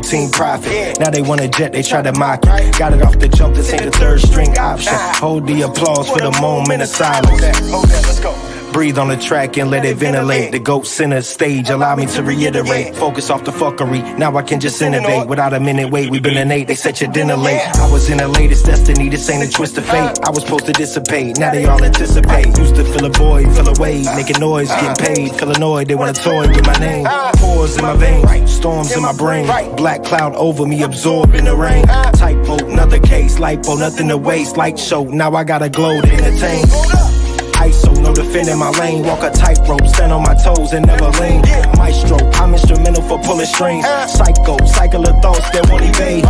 team profit. Now they want a jet, they try to mock it. Got it off the jump, this ain't the third string option. Hold the applause for the moment of silence. Let's go. Breathe on the track and let it ventilate. The GOAT center stage, allow me to reiterate. Focus off the fuckery, now I can just innovate. Without a minute wait, we've been innate. They set your dinner late. I was in the latest destiny, this ain't a twist of fate. I was supposed to dissipate, now they all anticipate. Used to feel a void, feel a wave, making noise, getting paid. Feel annoyed, they wanna toy with my name. Pores in my veins, storms in my brain. Black cloud over me, absorbed in the rain. Typo, another case, lipo, nothing to waste. Light show, now I gotta glow to entertain. ISO, no defending my lane. Walk a tightrope, stand on my toes and never lean. Maestro, I'm instrumental for pulling strings. Psycho, cycle of thoughts that won't evade.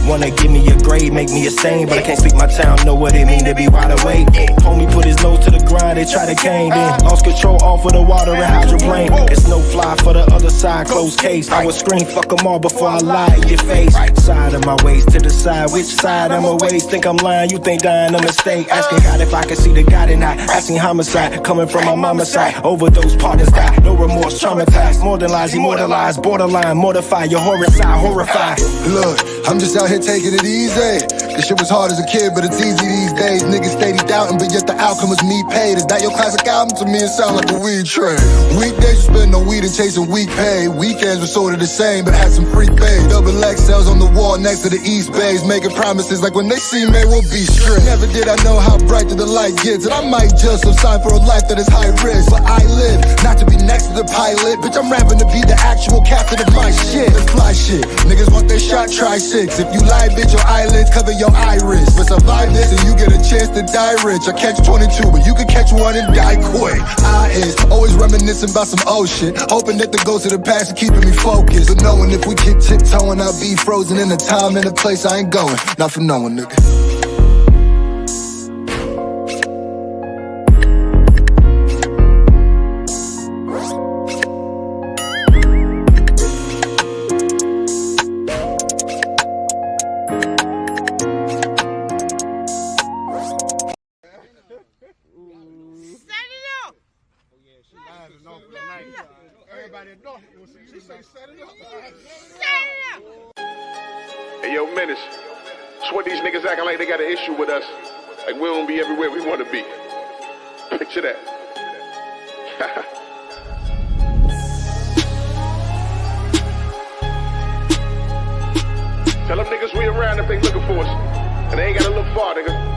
Wanna give me a grade, make me a stain, but I can't speak my town, know what it mean to be wide awake. Homie put his nose to the grind, they try to cane. Then lost control off of the water and hydroplane. It's no fly for the other side, closed case. I would scream, fuck them all before I lie in your face. Side of my waist to the side, which side I'm away? Think I'm lying, you think dying a mistake. Asking God if I can see the God and I. Asking homicide, coming from my mama's side. Overdose partners die, no remorse, traumatized. More than lies, immortalized, borderline, mortify. Your horror side, horrified. Look, I'm just out here taking it easy. This shit was hard as a kid, but it's easy these days. Niggas steady doubting, but yet the outcome is me paid. Is that your classic album? To me it sound like a weed trade. Weekdays you spend on weed and chasing weak pay. Weekends were sort of the same, but had some free pay. Double XLs on the wall next to the East Bays, making promises like when they see me, we'll be straight. Never did I know how bright the light gets, and I might just have signed for a life that is high risk. But I live not to be next to the pilot, bitch. I'm rapping to be the actual captain of my shit. Let's fly shit. Niggas want their shot, try 6. If you lie, bitch, your eyelids cover your iris. But survive this and you get a chance to die rich. I catch 22, but you can catch one and die quick. I is always reminiscing about some old shit, hoping that the ghosts of the past are keeping me focused. But knowing if we keep tiptoeing, I'll be frozen in a time and a place I ain't going. Not for no one, nigga. Hey, yo, Menace, it's what these niggas acting like they got an issue with us. Like we don't be everywhere we want to be. Picture that. Tell them niggas we around if they looking for us. And they ain't gotta look far, nigga.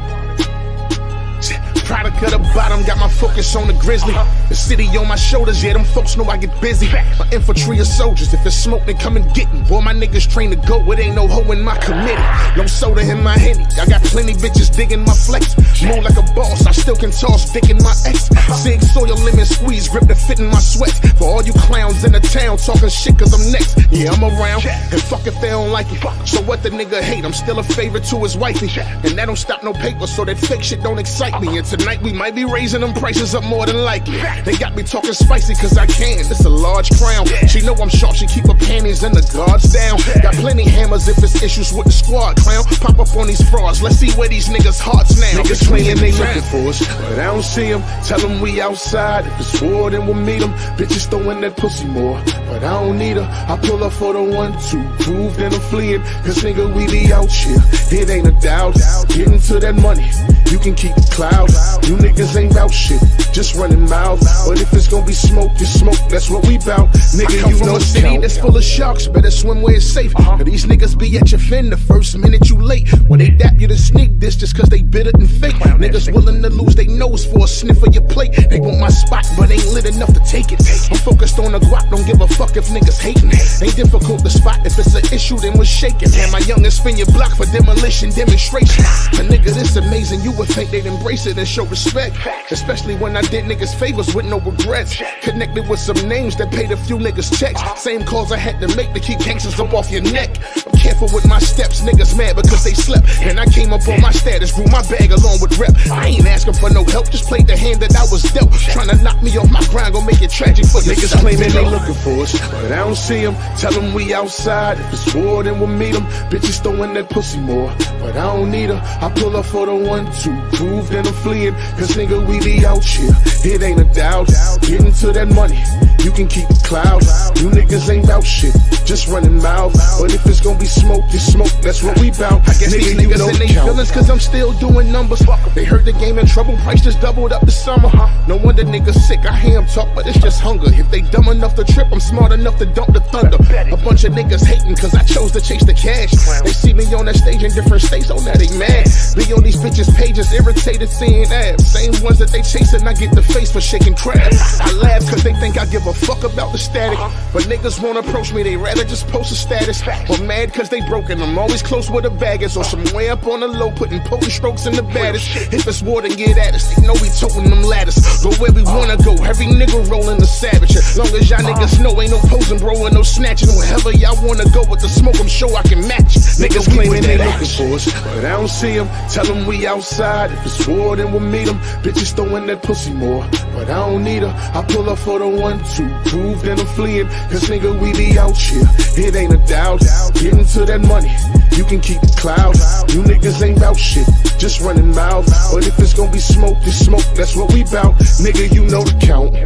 Product of the bottom, got my focus on the grizzly. The city on my shoulders, yeah, them folks know I get busy. My infantry of soldiers, if it's smoke, then come and get me. Boy, my niggas train to go, it ain't no hoe in my committee. No soda in my Henny, I got plenty bitches digging my flex. Move like a boss, I still can toss dick in my ex. Sig soil lemon squeeze, grip to fit in my sweat. For all you clowns in the town talking shit cause I'm next. Yeah, I'm around, and fuck if they don't like it. So what the nigga hate, I'm still a favorite to his wifey. And that don't stop no paper, so that fake shit don't excite me. And tonight we might be raising them prices up more than likely. They got me talking spicy cause I can, it's a large crown. She know I'm sharp, she keep her panties and the guards down. Got plenty hammers if it's issues with the squad, clown. Pop up on these frauds, let's see where these niggas' hearts now. Niggas claiming they looking for us, but I don't see them. Tell them we outside, if it's war then we'll meet them. Bitches throwing that pussy more, but I don't need her. I pull up for the 1-2, prove that I'm fleeing. Cause nigga we be out here, it ain't a doubt. Getting to that money, you can keep the clouds. You niggas ain't bout shit, just running mouths. But if it's gonna be smoke, it's smoke, that's what we bout. Nigga, you know a city that's full of sharks, better swim where it's safe. Now these niggas be at your fin the first minute you late. When they dap you to sneak this just cause they bitter and fake. Niggas willing to lose they nose for a sniff of your plate. They want my spot, but ain't lit enough to take it. I'm focused on the guap, don't give a fuck if niggas hating. Ain't difficult to spot, if it's an issue then we're shaking. And my youngest spin your block for demolition demonstration. A nigga this amazing, you would think they'd embrace it and show respect. Especially when I did niggas favors with no regrets. Connected with some names that paid a few niggas checks. Same calls I had to make to keep gangsters up off your neck. I'm careful with my steps, niggas mad because they slept. And I came up on my status, grew my bag along with rep. I ain't asking for no help, just played the hand that I was dealt. Trying to knock me off my grind, gon' make it tragic for yourself. Niggas claiming they looking for us, but I don't see them. Tell them we outside, if it's war then we'll meet them. Bitches throwing that pussy more, but I don't need her. I pull up for the 1-2, prove that I'm fleeing. Cause nigga we be out here, it ain't a doubt. Getting to that money, you can keep the clouds. You niggas ain't bout shit, just running mouth. But if it's gonna be smoke, it's smoke, that's what we bout. I guess these niggas in they feelings cause I'm still doing numbers. They heard the game in trouble, price just doubled up the summer. No wonder niggas sick, I hear them talk, but it's just hunger. If they dumb enough to trip, I'm smart enough to dump the thunder. A bunch of niggas hating cause I chose to chase the cash. They see me on that stage in different states, oh now they mad. Be on these bitches' pages, irritated seeing ads. Same ones that they chasing, I get the face for shaking crabs. I laugh cause they think I give a fuck about the static. But niggas won't approach me, they rather just post a status. Or mad cause they broken, I'm always close where the bag is. Or some way up on the low, putting potent strokes in the baddest. If it's war, then get at us, they know we toting them ladders. Go where we wanna go, every nigga rolling the savage. Long as y'all niggas know, ain't no posing, bro, and no snatching. Wherever y'all wanna go with the smoke, I'm sure I can match. Niggas claiming they looking for us, but I don't see them. Tell them we outside, if it's war, then we'll meet them. Bitches throwing that pussy more, but I don't need her. I pull up for the 1-2, prove that I'm fleeing. Cause nigga, we be out here, it ain't a doubt. Getting to that money, you can keep the clouds. You niggas ain't bout shit, just running mouth. But if it's gonna be smoke, it's smoke, that's what we bout. Nigga, you know the count.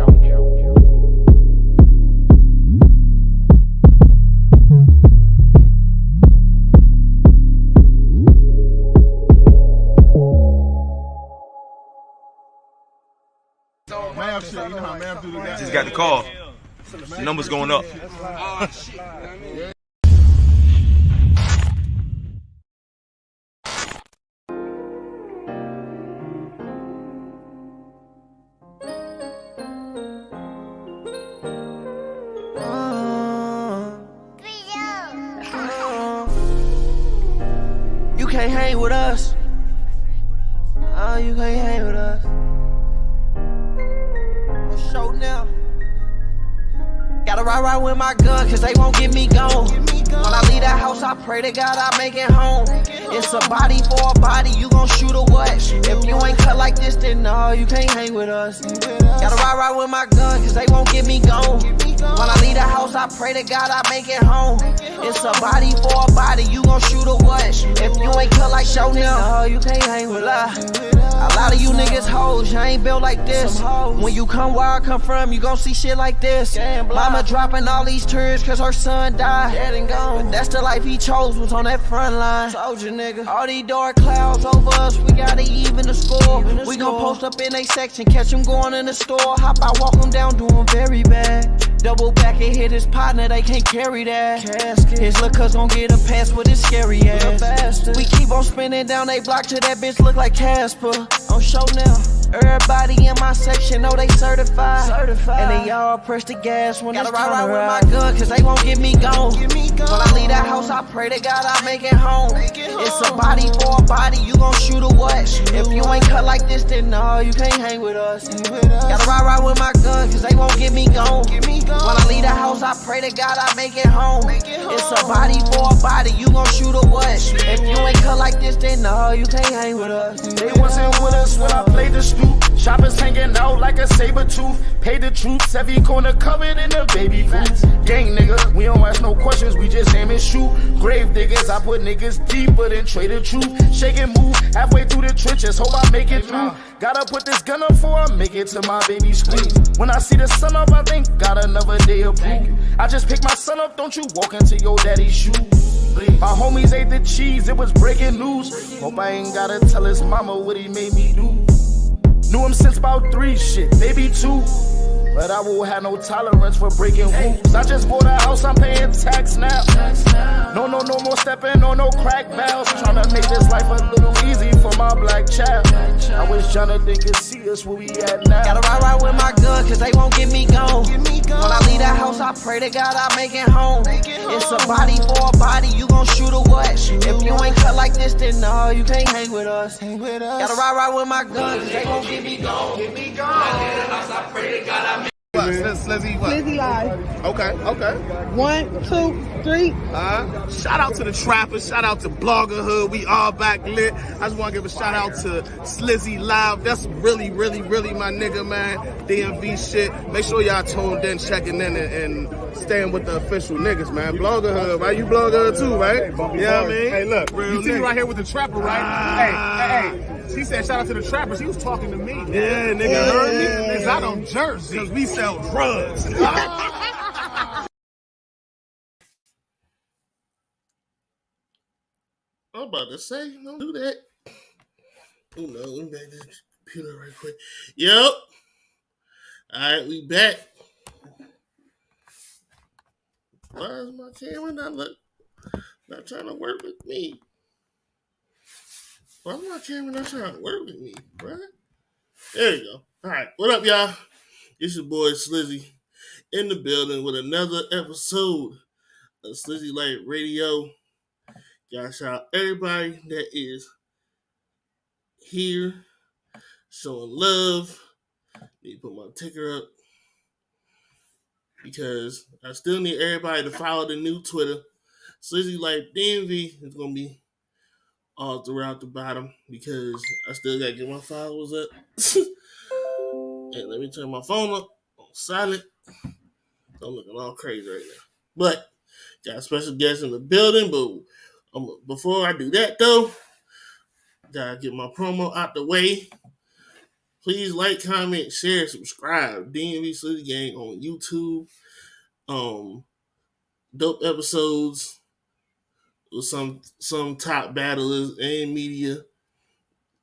Shit, you know how man do that. Just got the call. The number's going up. You can't hang with us. Oh, you can't hang with us. Show now. Gotta ride with my gun, cause they won't get me gone. When I leave that house, I pray to God I make it home. It's a body for a body, you gon' shoot or what? If you ain't cut like this, then no, you can't hang with us. Gotta ride with my gun, cause they won't get me gone. When I leave the house, I pray to God I make it home. It's a body for a body, you gon' shoot or what? If you ain't cut like show now, no, you can't hang with us. A lot of you niggas hoes, you ain't built like this. When you come where I come from, you gon' see shit like this. Mama dropping all these tears cause her son died. Dead and gone. But that's the life he chose, was on that front line. Soldier nigga. All these dark clouds over us, we gotta even the score. We gon' post up in a section, catch him going in the store. Hop out, walk him down, doing very bad. Double back and hit his partner, they can't carry that. Casket. His little cuz gon' get a pass with his scary ass. We keep on spinning down they block till that bitch look like Casper. On show now. Everybody in my section know they certified. And they all press the gas when it's time to ride. With my gun, cause they won't get me gone. When I leave that house, I pray to God I make it home. It's a body for a body, you gon' shoot or what? If you ain't cut like this, then no, you can't hang with us. Gotta ride with my gun, cause they won't get me gone. When I leave the house, I pray to God I make it home. It's a body for a body, you gon' shoot or what? If you ain't cut like this, then no, you can't hang with us. They wasn't with us when I played the stoop. Shoppers hanging out like a saber tooth. Pay the troops, every corner covered in the baby boots. Gang nigga, we don't ask no questions, we just aim and shoot. Grave diggers, I put niggas deeper than trade the truth. Shake and move, halfway through the trenches, hope I make it through. Gotta put this gun up before I make it to my baby school. When I see the sun up, I think got another day of proof. I just pick my son up, don't you walk into your daddy's shoes. My homies ate the cheese, it was breaking news. Hope I ain't gotta tell his mama what he made me do. Knew him since about 3, shit, maybe 2. But I will have no tolerance for breaking rules. I just bought a house, I'm paying tax now. No more stepping on no crack valves. Tryna make this life a little easy for my black child. I wish Jonathan could see us where we at now. Gotta ride with my gun, cause they won't get me gone. When I leave that house, I pray to God I make it home. It's a body for a body, you gon' shoot or what? If you ain't cut like this, then no, you can't hang with us. Gotta ride with my gun, cause they won't get me gone. Get me gone. When I leave the house, I pray to God I make Slizzy what? Slizzy Live. Okay. 1, 2, 3. Shout out to the trappers, shout out to Bloggerhood, we all back lit. I just want to give a shout out to Slizzy Live. That's really my nigga, man. DMV shit. Make sure y'all tuned in, checking in, and staying with the official niggas, man. Bloggerhood, right? You Bloggerhood too, right? You know what I mean? Hey, look, real you see me nigga. right here with the trapper, right? Hey. She said shout out to the trappers. He was talking to me. Yeah, nigga, heard me? Niggas out on Jersey. Because we sell drugs. I'm about to say, don't do that. Oh no, let me back this computer right quick. Yep. Alright, we back. Why is my camera not trying to work with me? Why is my camera not trying to work with me, bro? There you go. Alright, what up, y'all? It's your boy Slizzy in the building with another episode of Slizzy Light Radio. Gotta shout out everybody that is here showing love. Need to put my ticker up because I still need everybody to follow the new Twitter. Slizzy Light DMV is gonna be all throughout the bottom because I still gotta get my followers up. And let me turn my phone up on silent. I'm looking all crazy right now. But got a special guest in the building. But before I do that though, gotta get my promo out the way. Please like, comment, share, subscribe. DMV Slizzy Gang on YouTube. Dope episodes with some top battlers and media.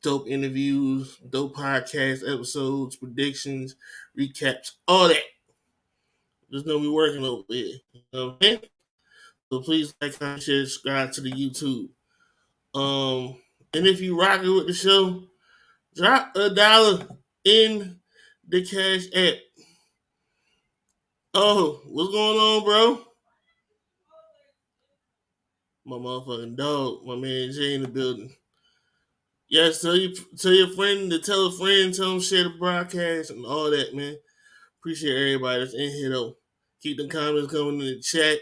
Dope interviews, dope podcast episodes, predictions, recaps, all that. Just know we working over here. You know what I'm saying? So please like, comment, share, subscribe to the YouTube. And if you rocking with the show, drop $1 in the Cash App. Oh, what's going on, bro? My motherfucking dog, my man Jay in the building. Yes, tell your friend to tell a friend, tell them share the broadcast and all that, man. Appreciate everybody that's in here though. Keep the comments coming in the chat,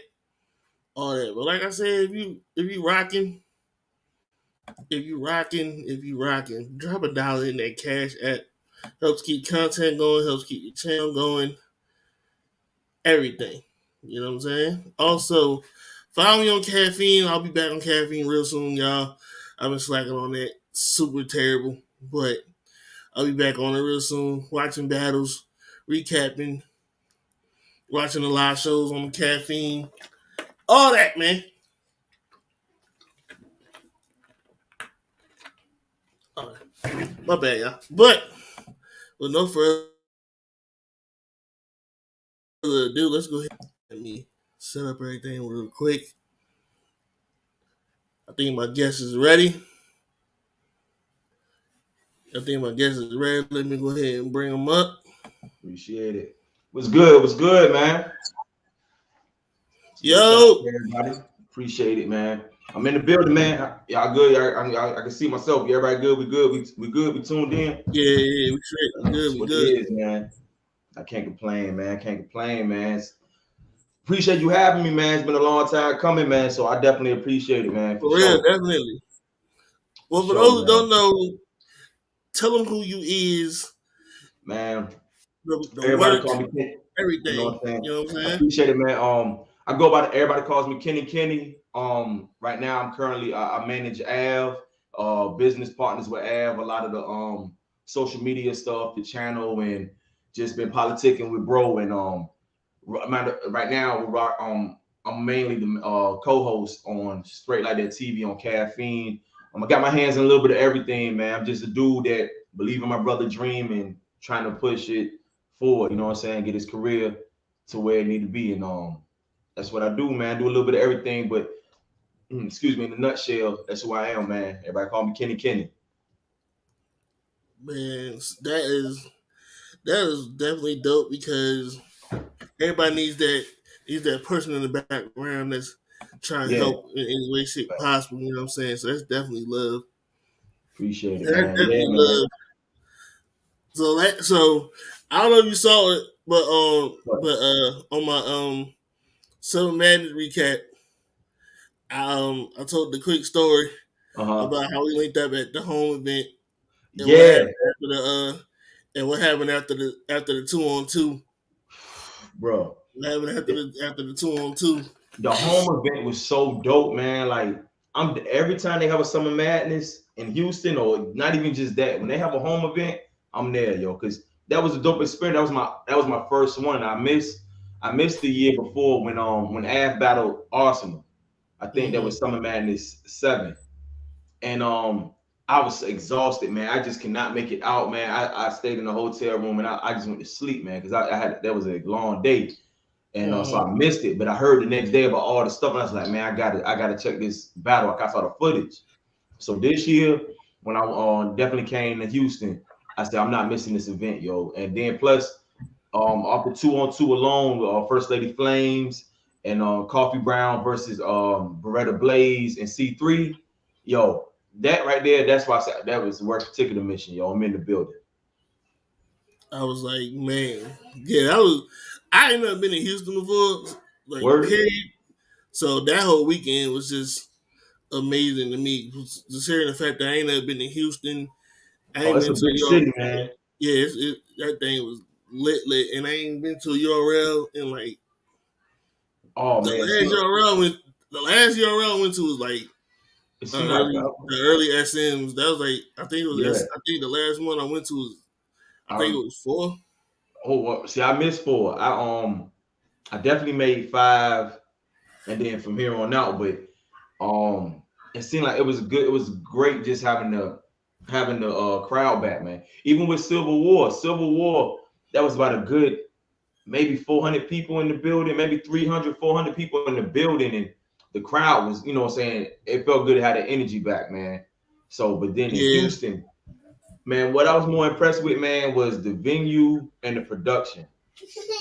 all that. But like I said, if you rocking, drop $1 in that Cash App. Helps keep content going, helps keep your channel going, everything. You know what I'm saying? Also, follow me on Caffeine. I'll be back on Caffeine real soon, y'all. I've been slacking on that. Super terrible. But I'll be back on it real soon. Watching battles, recapping, watching the live shows on the Caffeine. All that, man. All right. My bad, y'all. But with no further ado, let's go ahead. Let me set up everything real quick. I think my guest is ready. Let me go ahead and bring him up. Appreciate it. What's good, man? Yo, everybody. Appreciate it, man. I'm in the building, man. Y'all good? I can see myself. Everybody good? We good? We good? We tuned in? Yeah, we straight. We good. It is, man. I can't complain, man. Appreciate you having me, man. It's been a long time coming, man. So I definitely appreciate it, man. For real, definitely. Well, for those who don't know, tell them who you is, man. The everybody work, call me Kenny. everything. You know what I'm saying? I appreciate it, man. I go by everybody calls me Kenny. Right now I'm currently I manage Av, business partners with Av, a lot of the social media stuff, the channel, and just been politicking with bro. And right now I'm mainly the co-host on Straight Like That TV on Caffeine. I got my hands in a little bit of everything, man. I'm just a dude that believe in my brother's dream and trying to push it forward, you know what I'm saying, get his career to where it need to be. And that's what I do, man. I do a little bit of everything, but excuse me, in a nutshell, that's who I am, man. Everybody call me Kenny. Man, that is definitely dope because everybody needs that person in the background that's trying to help in any way, shape possible. You know what I'm saying? So that's definitely love. Appreciate it, man. That's definitely love. So I don't know if you saw it, but on my Southern Madness recap, I told the quick story about how we linked up at the home event. And what happened after the 2-on-2, bro? What happened after the 2-on-2? The home event was so dope, man. Like I'm every time they have a Summer Madness in Houston, or not even just that, when they have a home event, I'm there, yo, because that was a dope experience. That was my first one. I missed the year before when Av battled Arsenal. I think that was Summer Madness 7. And I was exhausted, man. I just cannot make it out, man. I stayed in the hotel room and I just went to sleep, man, because I had that was a long day. And so I missed it, but I heard the next day about all the stuff, and I was like, man, I gotta check this battle. I saw the footage. So this year, when I definitely came to Houston, I said I'm not missing this event, yo. And then plus, off the 2-on-2 alone, First Lady Flames and Coffee Brown versus Beretta Blaze and C3, yo, that right there, that's why I said that was worth ticket admission, yo. I'm in the building. I was like, man, yeah, I ain't never been in Houston before, like, Word? period. So that whole weekend was just amazing to me. Just hearing the fact that I ain't never been to Houston, I Oh, ain't it's been a to big city, man. Yeah, that thing was lit, and I ain't been to URL in like Oh the man, last URL I went to was like it seemed like the early SMs. That was like I think yeah. I think the last one I went to was I think it I, was 4. oh, well, see, I missed 4. I definitely made 5, and then from here on out. But it seemed like it was good. It was great just having the crowd back, man. Even with Civil War, that was about a good maybe 400 people in the building, maybe 300, 400 people in the building, and the crowd was, you know what I'm saying, it felt good to have the energy back, man. So, but then in Yeah. Houston, man, what I was more impressed with, man, was the venue and the production.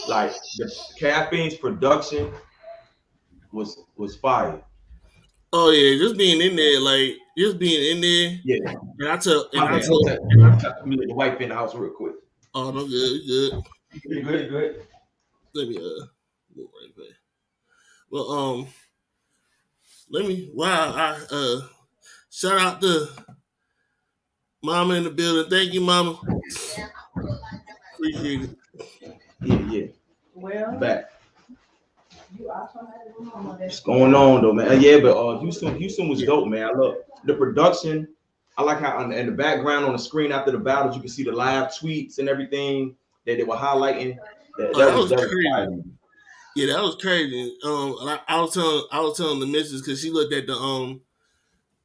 Like the Caffeine's production was fire. Oh yeah, just being in there, like just being in there, Yeah. and I tell, My bad. Let me let the wife in the house real quick. oh no, good. You good? Good. Let me move right back. Well, let me. Wow, I shout out to Mama in the building. Thank you, Mama. Appreciate it. Yeah. Well, Back. you also had a room on that. What's going on though, man? Yeah, but Houston was Yeah. dope, man. I love the production. I like how in the background on the screen after the battles, you can see the live tweets and everything that they were highlighting. That was crazy. fire. Yeah, that was crazy. I was telling the missus because she looked at the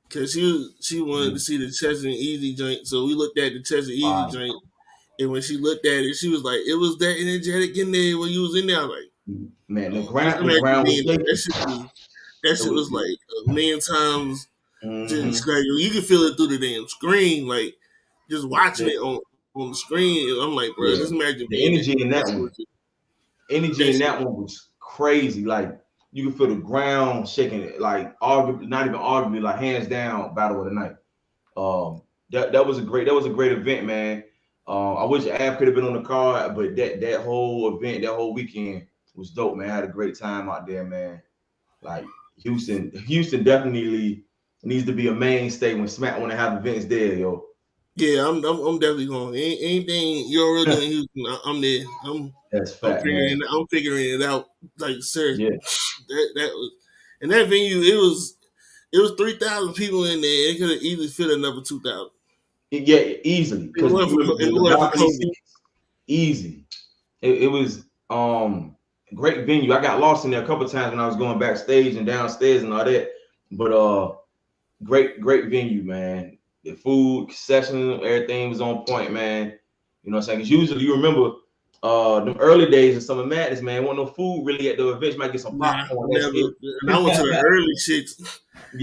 because she wanted to see the Chess and Easy joint, so we looked at the Chess and Easy joint, and when she looked at it, she was like, "It was that energetic in there when you was in there." I was like, Man, the just ground imagine was being there. shaking. That shit was like a million times. Mhm. Just like you can feel it through the damn screen, like just watching The- it on the screen. I'm like, bro, yeah, just imagine the being there. energy in that That shit one. was just- Energy that in shit- that one was crazy. Like you could feel the ground shaking, like arguably, not even arguably, like hands down, battle of the night. That was a great event, man. I wish Av could have been on the card, but that whole event, that whole weekend was dope, man. I had a great time out there, man. Like Houston definitely needs to be a mainstay when Smack want to have events there, yo. Yeah, I'm definitely going. Anything you're really doing in Houston, I'm there. That's fact, man. I'm figuring it out. Like seriously, Yeah, that was and that venue. It was 3,000 people in there. It could have easily fit another 2,000. yeah, easily. If it Because wasn't you remember if it the wasn't for balcony COVID. seats, easy. It was great venue. I got lost in there a couple times when I was going backstage and downstairs and all that. But great venue, man. The food, session, everything was on point, man. You know what I'm saying? Because usually you remember the early days of Summer Madness, man, wasn't no food really at the events. You might get some Nah, popcorn, that's never. it. And I went to the early shits.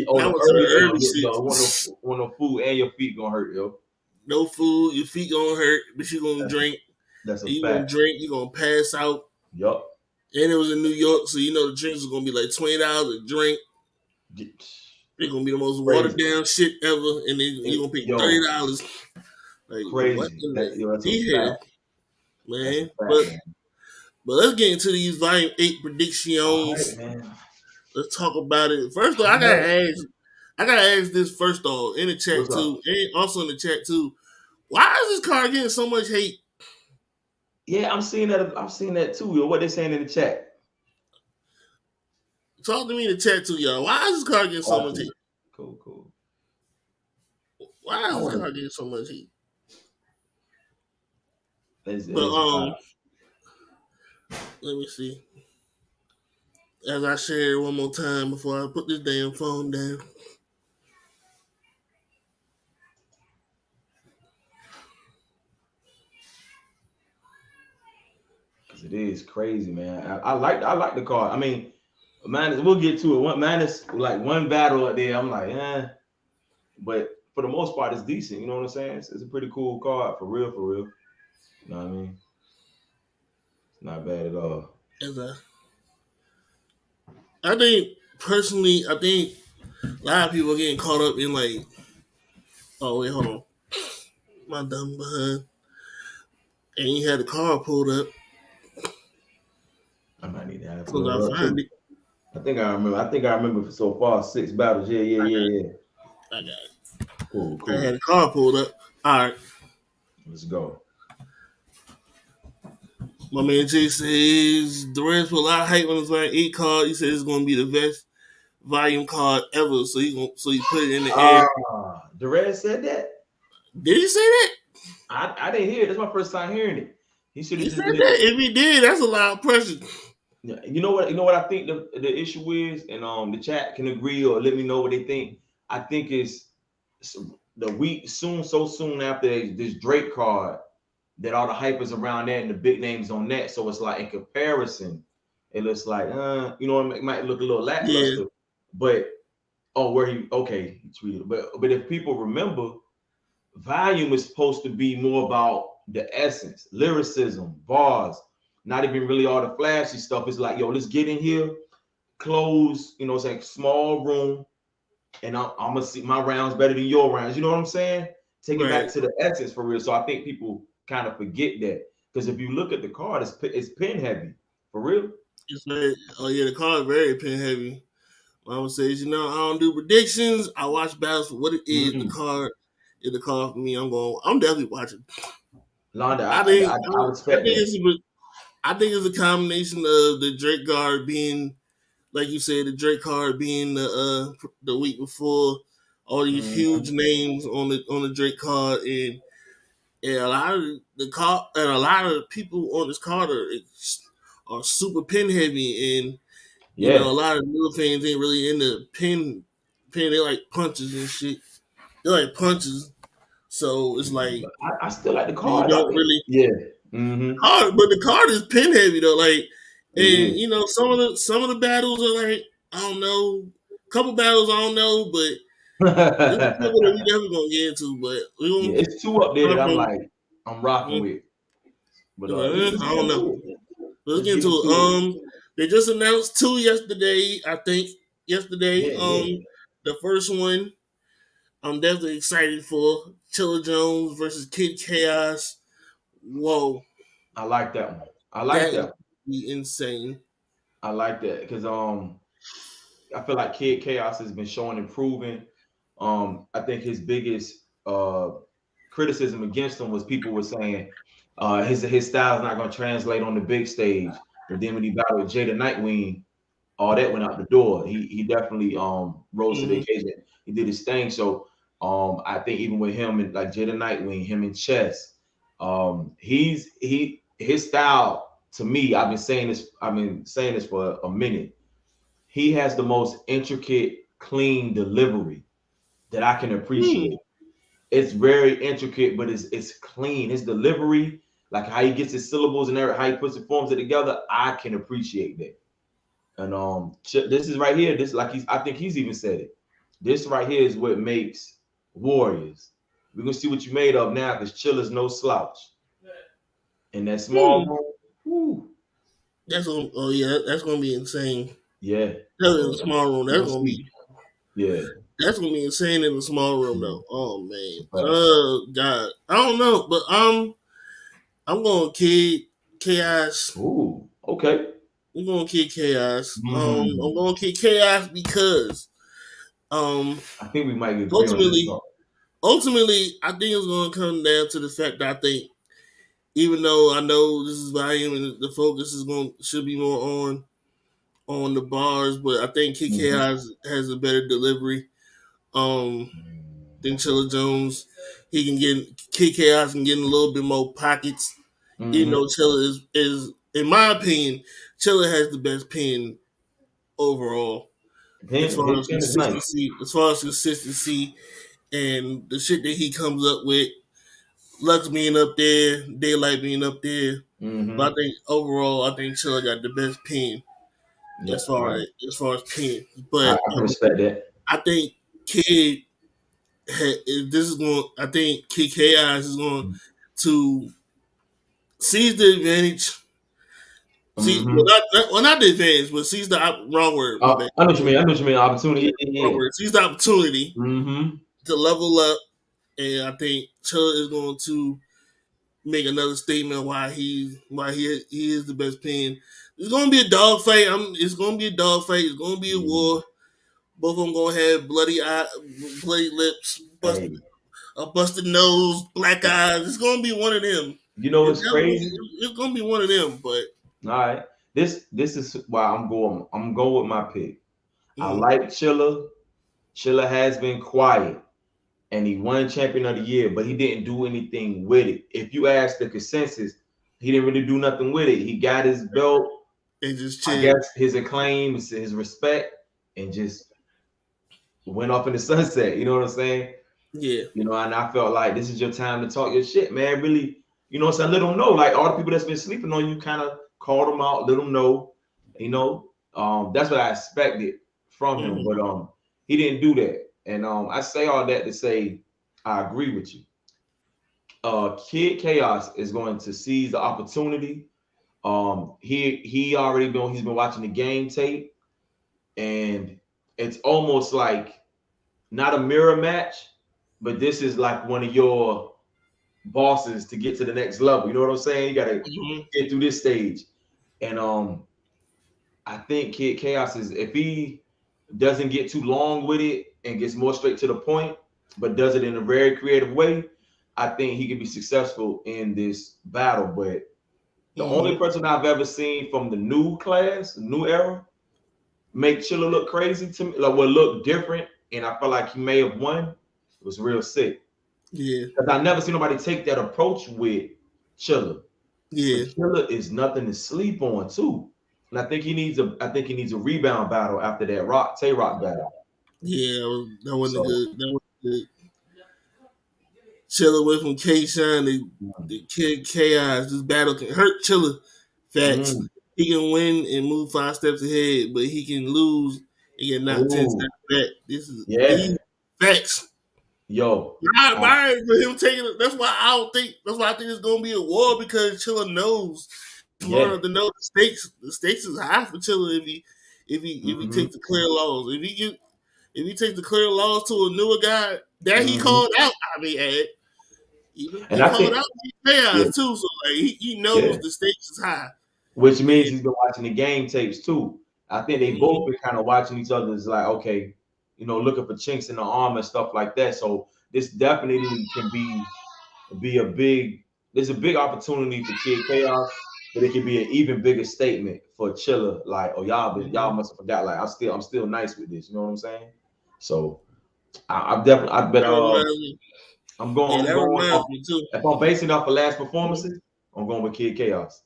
Oh, I the went to early the ones, early yo, shits. want no food and your feet gonna hurt, yo. No food, your feet gonna hurt, but you gonna drink. That's a You gonna fact. drink, you gonna pass out. Yup. And it was in New York, so you know the drinks was gonna be like $20 a drink. It's gonna be the most watered down shit ever, and then you gonna pay Yo, $30. Like what crazy. in That's a the hell, fact. That's a man? fact, man. But let's get into these Volume 8 All predictions. right, man. Let's talk about it. First of all, I gotta ask this first off in the chat What's too, up? and also in the chat too. Why is this card getting so much hate? Yeah, I'm seeing that. I'm seeing that too. Yo, what they saying in the chat? Talk to me in the chat too, y'all. Why is this card getting so much hate? Cool. Why I is this want car getting so much heat? to. But let me see. As I share it one more time before I put this damn phone down. Cause it is crazy, man. I like the car. I mean, man, we'll get to it. Man, it's like one battle up there. I'm like, but for the most part, it's decent. You know what I'm saying? It's a pretty cool car for real. You know what I mean? It's not bad at all. I think personally, a lot of people are getting caught up in like, oh wait, hold on, my dumb behind, and he had the car pulled up. I might need to have to Cause load I up find too. it. I think I remember. So far 6 battles. Yeah. I got it. I had Cool. the car pulled up. All right, Let's go. my man Jay says Durant put a lot of hype on his Line 8 card. He said it's going to be the best volume card ever. So he put it in the air. Durant said that. Did he say that? I didn't hear it. That's my first time hearing it. He should have He just said did that. it. If he did, that's a lot of pressure. You know what I think the issue is, and the chat can agree or let me know what they think. I think it's the week so soon after this Drake card that all the hype is around that and the big names on that. So it's like in comparison, it looks like it might look a little lackluster. Yeah. But he tweeted. But if people remember, volume is supposed to be more about the essence, lyricism, bars, not even really all the flashy stuff. It's like, yo, let's get in here, close, it's like small room, and I'm gonna see my rounds better than your rounds. You know what I'm saying? Take it back to the essence for real. So I think people kind of forget that, because if you look at the card, it's pen heavy for real. It's very, the card is very pen heavy. Mama says, I don't do predictions. I watch battles for what it is. The card is the card for me. I'm definitely watching. Londa, I think respect that. I think it's a combination of the Drake card being, like you said, the Drake card being the week before, all these huge names on the Drake card, and a lot of a lot of people on this card are super pin heavy, and a lot of new fans ain't really into pin. They like punches and shit. They like punches, so it's like I still like the you card. don't really Mm-hmm. card, but the card is pin heavy though. Like, and some of the battles are like, I don't know, a couple battles I don't know, but this is something that we definitely gonna get into. But we gonna it's 2 up there that I'm rocking with. But I don't know. Let's get into into it. They just announced 2 yesterday. I think yesterday. The first one I'm definitely excited for. Chilla Jones versus Kid Chaos. Whoa. I like that one. I like that. Be insane. I like that because I feel like Kid Chaos has been showing improving. I think his biggest criticism against him was people were saying his style is not going to translate on the big stage. But then when he battled Jada Nightwing, all that went out the door. He definitely rose to the occasion. He did his thing. So I think even with him and like Jada Nightwing, him and Chess, his style to me, I've been saying this for a minute. He has the most intricate, clean delivery that I can appreciate. It's very intricate, but it's clean. His delivery, like how he gets his syllables and how he puts it, forms it together, I can appreciate that. And this is right here. This I think he's even said it. This right here is what makes Warriors. We're gonna see what you made of now, because Chilla's no slouch. In that small room, woo. That's gonna be insane. Yeah. In a small room, that's gonna be. Yeah. That's gonna be insane in a small room though. Oh man. Oh God. I don't know, but I'm going Kid Chaos. Ooh, okay. I'm going Kid Chaos. I'm going Kid Chaos because I think we might get ultimately, I think it's gonna come down to the fact that I think, even though I know this is volume and the focus should be more on the bars, but I think Kid Chaos has a better delivery. Than Chilla Jones. He can get Kid Chaos can get in a little bit more pockets. Even though Chilla is in my opinion, Chilla has the best pen overall as far His as pen is nice. consistency. As far as consistency and the shit that he comes up with, Lux being up there, Daylight being up there. But I think overall, I think Chilla got the best pen Yeah, as far as pen. I But can respect that. I think Kid this is going. I think Kid Chaos is going to seize the advantage. See, not the advantage, but seize the wrong word. My bad. I know what you mean. I know what you mean. Opportunity. Wrong Yeah. word. Seize the opportunity Mm-hmm. to level up, and I think Chilla is going to make another statement why he is the best pen. It's going to be a dog fight. It's going to be a dog fight. It's going to be a war. Both of them going to have bloody lips, Hey, a busted nose, black eyes. It's going to be one of them. you know what's crazy? It's going to be one of them. But All right, this is why I'm going. I'm going with my pick. I like Chilla. Chilla has been quiet, and he won Champion of the Year, but he didn't do anything with it. If you ask the consensus, he didn't really do nothing with it. He got his belt, and just I guess his acclaim, his respect, and just went off in the sunset. You know what I'm saying? Yeah. You know, and I felt like this is your time to talk your shit, man. Really, you know what I'm saying? Let them know. Like all the people that's been sleeping on you, kind of call them out, let them know. You know, that's what I expected from him, but he didn't do that. And I say all that to say I agree with you. Kid Chaos is going to seize the opportunity. He's been watching the game tape, and it's almost like not a mirror match, but this is like one of your bosses to get to the next level. You know what I'm saying? You gotta get through this stage. And I think Kid Chaos is, if he doesn't get too long with it and gets more straight to the point, but does it in a very creative way, I think he can be successful in this battle. But the only person I've ever seen from the new class, the new era, make Chilla look crazy to me, like will look different, and I felt like he may have won. It was real sick. Yeah. Because I never seen nobody take that approach with Chilla. Yeah. But Chilla is nothing to sleep on too. And I think he needs a rebound battle after that Tay Rock battle. Yeah, that wasn't good. That wasn't good. Chilla away from K-Shine, the Kid Chaos. This battle can hurt Chilla. Facts. He can win and move 5 steps ahead, but he can lose and get knocked 10 steps back. This is facts. Yo, I for him taking it. That's why I think it's gonna be a war, because Chilla knows to know the stakes. The stakes is high for Chilla if he takes the clear laws. If he takes the clear laws to a newer guy that he called out, I mean, he called out chaos too. So like he knows the stakes is high, which means he's been watching the game tapes too. I think they both been kind of watching each other. It's like, okay, you know, looking for chinks in the armor and stuff like that. So this definitely can be a big. There's a big opportunity for Kid Chaos, but it can be an even bigger statement for Chilla. Like, oh, y'all must have forgot. Like, I'm still nice with this. You know what I'm saying? So I'm going. reminds me too. If I'm basing it off of last performances, I'm going with Kid Chaos.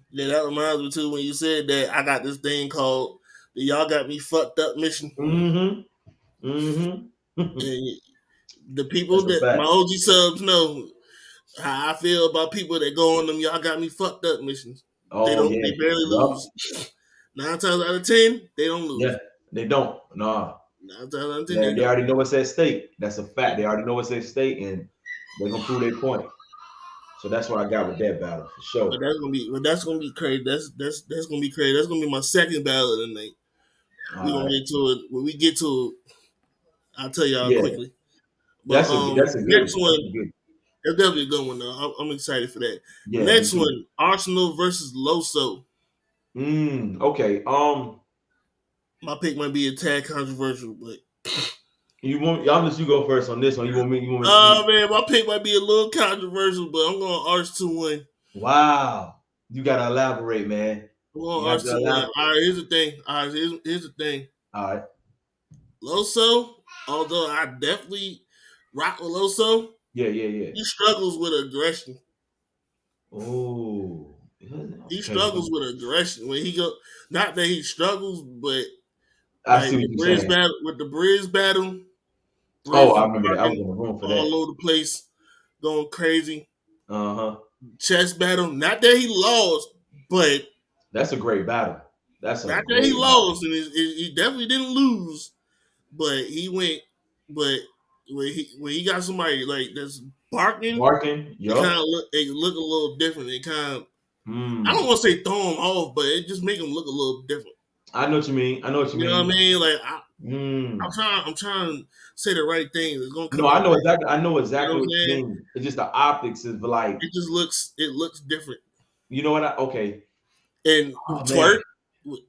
Yeah, that reminds me too when you said that. I got this thing called the "Y'all Got Me Fucked Up" mission. And the people my OG subs know how I feel about people that go on them "Y'all Got Me Fucked Up" missions. They barely lose. 9 times out of 10, they don't lose. Yeah, they don't. Nah. 9 times out of 10, they already know what's at stake. That's a fact. They already know what's at stake, and they're gonna prove their point. So that's what I got with that battle for sure. But that's gonna be crazy. That's gonna be crazy. That's gonna be my second battle of the night. We're gonna get to it. When we get to it, I'll tell y'all quickly. But that's a good next one. That's definitely a good one though. I'm excited for that. Yeah, next one, Arsenal versus Loso. Okay. My pick might be a tad controversial, but I'll let you go first on this one. You want me? Man, my pick might be a little controversial, but I'm going Arch 2-1. Wow, you gotta elaborate, man. I'm going Arch 2-1. All right, here's the thing. All right. All right. Loso although I definitely rock with Loso, Yeah. he struggles with aggression. Oh, He okay. struggles with aggression when he go. Not that he struggles, but I like see what you're saying. the bridge battle, where Oh, I he remember that. I was parking in the room for all that. over the place, going crazy. Uh-huh. Chess battle. Not that he lost, but That's a great battle. That's a not that he great battle. lost, and he definitely didn't lose. But he went. But when he got somebody like that's barking, Barking, it kind yup. of look a little different. It kind of I don't Hmm. want to say throw him off, but it just make him look a little different. I know what you mean. I know what you You know what I mean. mean? Like Hmm. I'm trying to say the right thing. It's gonna No, come I out know right. exactly. I know You know exactly what what I'm you saying? mean. It's just the optics is like, It looks different. you know what? Okay. And Oh man.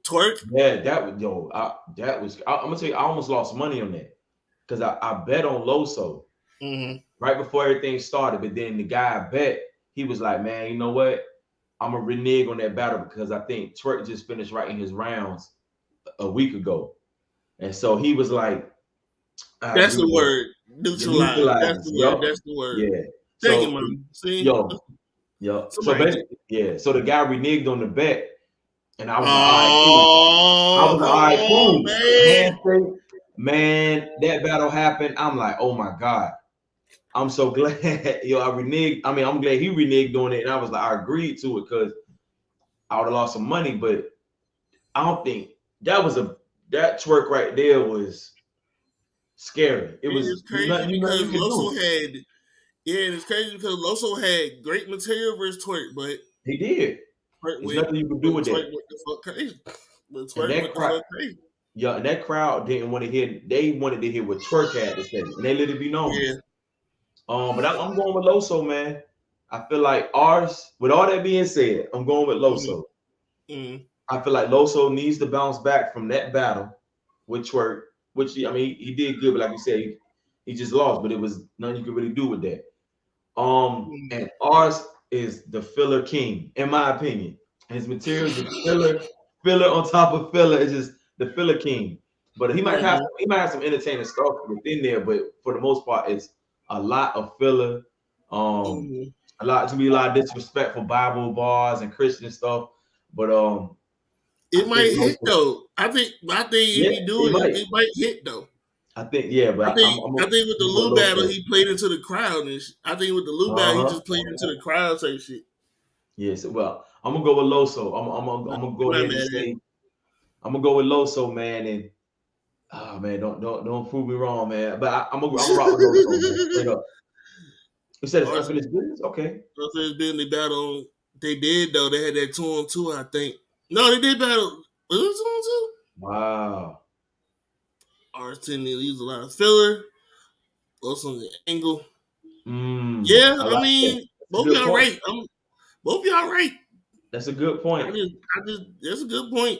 twerk. Yeah, that was yo. That was. I'm gonna tell you, I almost lost money on that because I bet on Loso Mm-hmm. right before everything started. But then the guy I bet, he was like, man, you know what? I'm gonna renege on that battle because I think Twerk just finished writing his rounds a week ago, and so he was like, I That's agree the with that. word. The Neutralize. That's neutralizers, the word. yup, That's the word. yeah. Thank you, So, man. See, yo, yup. So somebody did. basically, yeah. So the guy reneged on the bet, and I was like, all right, cool. I Oh, was like, come all right, on, cool. man. Handshake, man. That battle happened. I'm like, oh my god. I'm so glad, yo. I reneged. I mean, I'm glad he reneged on it, and I was like, I agreed to it because I would have lost some money, but I don't think that twerk right there was scary. It And was it's crazy nothing because you could Loso do. had and it's crazy because Loso had great material versus Twerk, but He did. Twerk There's went nothing you could do but with Twerk that. went the fuck crazy. But And Twerk that went the crowd, fuck crazy. yeah, and that crowd didn't want to hear. They wanted to hear what Twerk had to say, and they let it be known. Yeah. But I'm going with Loso, man. I feel like ours. With all that being said, I'm going with Mm-hmm. Loso. Mm-hmm. I feel like Loso needs to bounce back from that battle with Twerk, which I mean he did good, but like you said, he just lost. But it was nothing you could really do with that. And ours is the filler king, in my opinion. His material is just filler on top of filler. It's just the filler king. But Mm-hmm. he might have some entertaining stuff within there, but for the most part, it's a lot of filler. Um, Mm-hmm. a lot to be a lot of disrespectful Bible bars and Christian stuff. But I It think might hit though. I think if yeah, he do it it, might. it might hit though. I think yeah, but I think with the I'm going Lou low battle, so. he played into the crowd, and I think with the Lou battle, he Uh-huh. just played into the crowd type shit. Yes, well, I'm gonna go with Loso. I'm gonna go Not ahead mad and at it. say I'm gonna go with Loso, man. And oh man, don't prove me wrong, man. But I'm gonna rock with Loso, man. Straight up. You said it's Arson, unfinished business. Okay. Arson been they battle. They did though. They had that 2-on-2, I think. No, they did battle. Was it 2-on-2? Wow. Arson they used a lot of filler. Also on the angle. Mm, Yeah, I I like that. mean, That's a both good y'all point. right. Both y'all right. That's a good point. I just, that's a good point.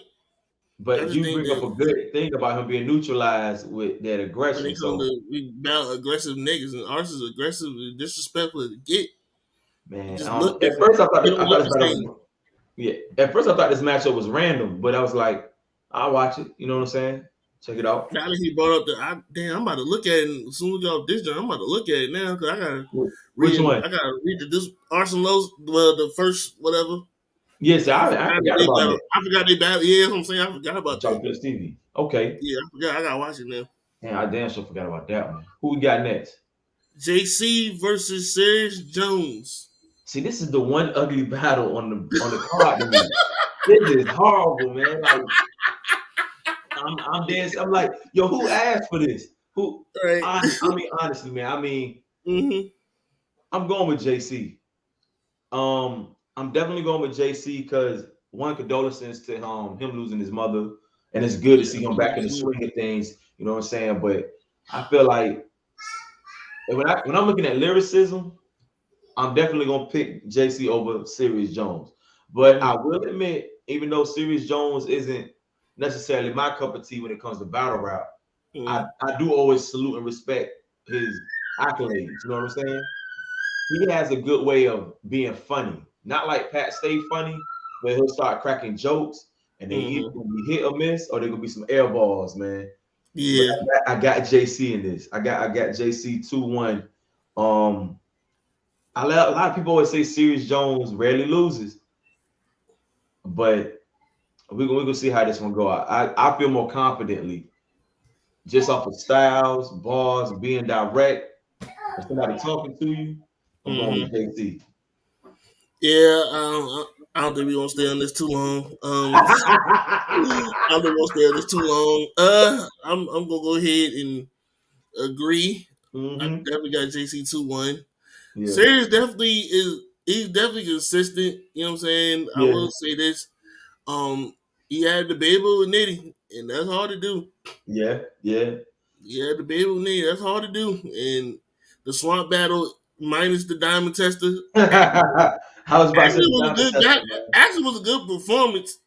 I But just you think bring up that a good thing about him being neutralized with that when aggression. it comes So to we battle aggressive niggas, and ours is aggressive and disrespectful to get. It man, just look at different. first It don't I thought look this the battle same. was yeah. At first I thought this matchup was random, but I was like, I'll watch it. You know what I'm saying? Check it out. Now that he brought up damn, I'm about to look at it. And as soon as we get off this joint, I'm about to look at it now because Which one? I gotta read this Arsenal's the first whatever. Yes, I I forgot that forgot they about battle. that. I forgot they battle. Yeah, that's what I'm saying. I forgot about that. Chocolate Stevie. Okay. Yeah, I forgot. I gotta watch it now. Man, I damn sure forgot about that one. Who we got next? JC versus Serious Jones. See, this is the one ugly battle on the card to me. This is horrible, man. Like I'm dead. I'm like, yo, who asked for this? Who? Right. I mean, honestly, man. I mean, Mm-hmm. I'm going with JC. I'm definitely going with JC because one condolences to him losing his mother, and it's good to Yeah. see him back in the swing of things. You know what I'm saying? But I feel like when I'm looking at lyricism, I'm definitely gonna pick JC over Serious Jones. But I will admit, even though Serious Jones isn't necessarily my cup of tea when it comes to battle rap, I do always salute and respect his accolades. You know what I'm saying? He has a good way of being funny. Not like Pat stay funny, but he'll start cracking jokes and they either Mm-hmm. gonna be hit or miss, or there gonna be some air balls, man. But Yeah. I got JC in this. I got JC 2-1. A lot of people always say Sirius Jones rarely loses, but we're gonna see how this one go. I feel more confidently just off of styles, bars, being direct, and somebody talking to you. I'm going with Mm-hmm. JC. Yeah. I don't think we gonna stay on this too long. I don't think we'll stay on this too long. I'm gonna go ahead and agree. I Mm-hmm. definitely got JC 2-1. Yeah. Sirius definitely is. He's definitely consistent. You know what I'm saying? I Yeah. will say this. He had the baby with Nitty, and that's hard to do. Yeah. Yeah. He had the baby with Nitty, that's hard to do. And the swamp battle minus the diamond tester I was about to say actually the was a diamond good tester, man. actually was a good performance It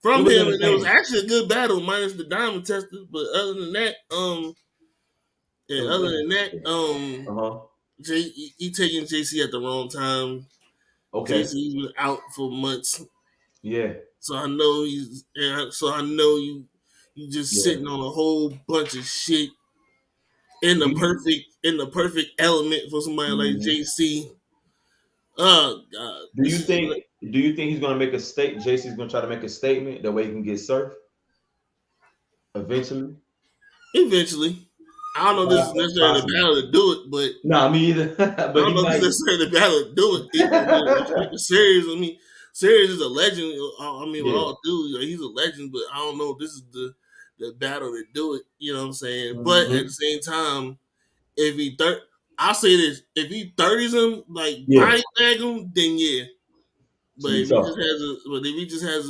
from was him, and it was entertaining. actually a good battle minus the diamond tester. But other than that, It yeah, was other than that, entertaining. Uh-huh. he taking JC at the wrong time. Okay. JC was out for months, Yeah. so I know so I know you just Yeah. sitting on a whole bunch of shit Do you, in the perfect element for somebody like mhm. JC. Oh God, Do you think he's gonna make a state? JC's gonna try to make a statement that way he can get surf eventually? eventually. I don't know if this is necessarily the Possibly. battle to do it, but Nah, me either. I But don't he know if this might. is necessarily the battle to do it. If Sirius, I mean, Sirius is a legend. I mean, with Yeah. all due, like, he's a legend, but I don't know if this is the battle to do it. You know what I'm saying? But at the Mhm. same time, if I'll say this: if he 30s him, like Yeah. body bag him, then yeah. It's But gonna be if he tough. just has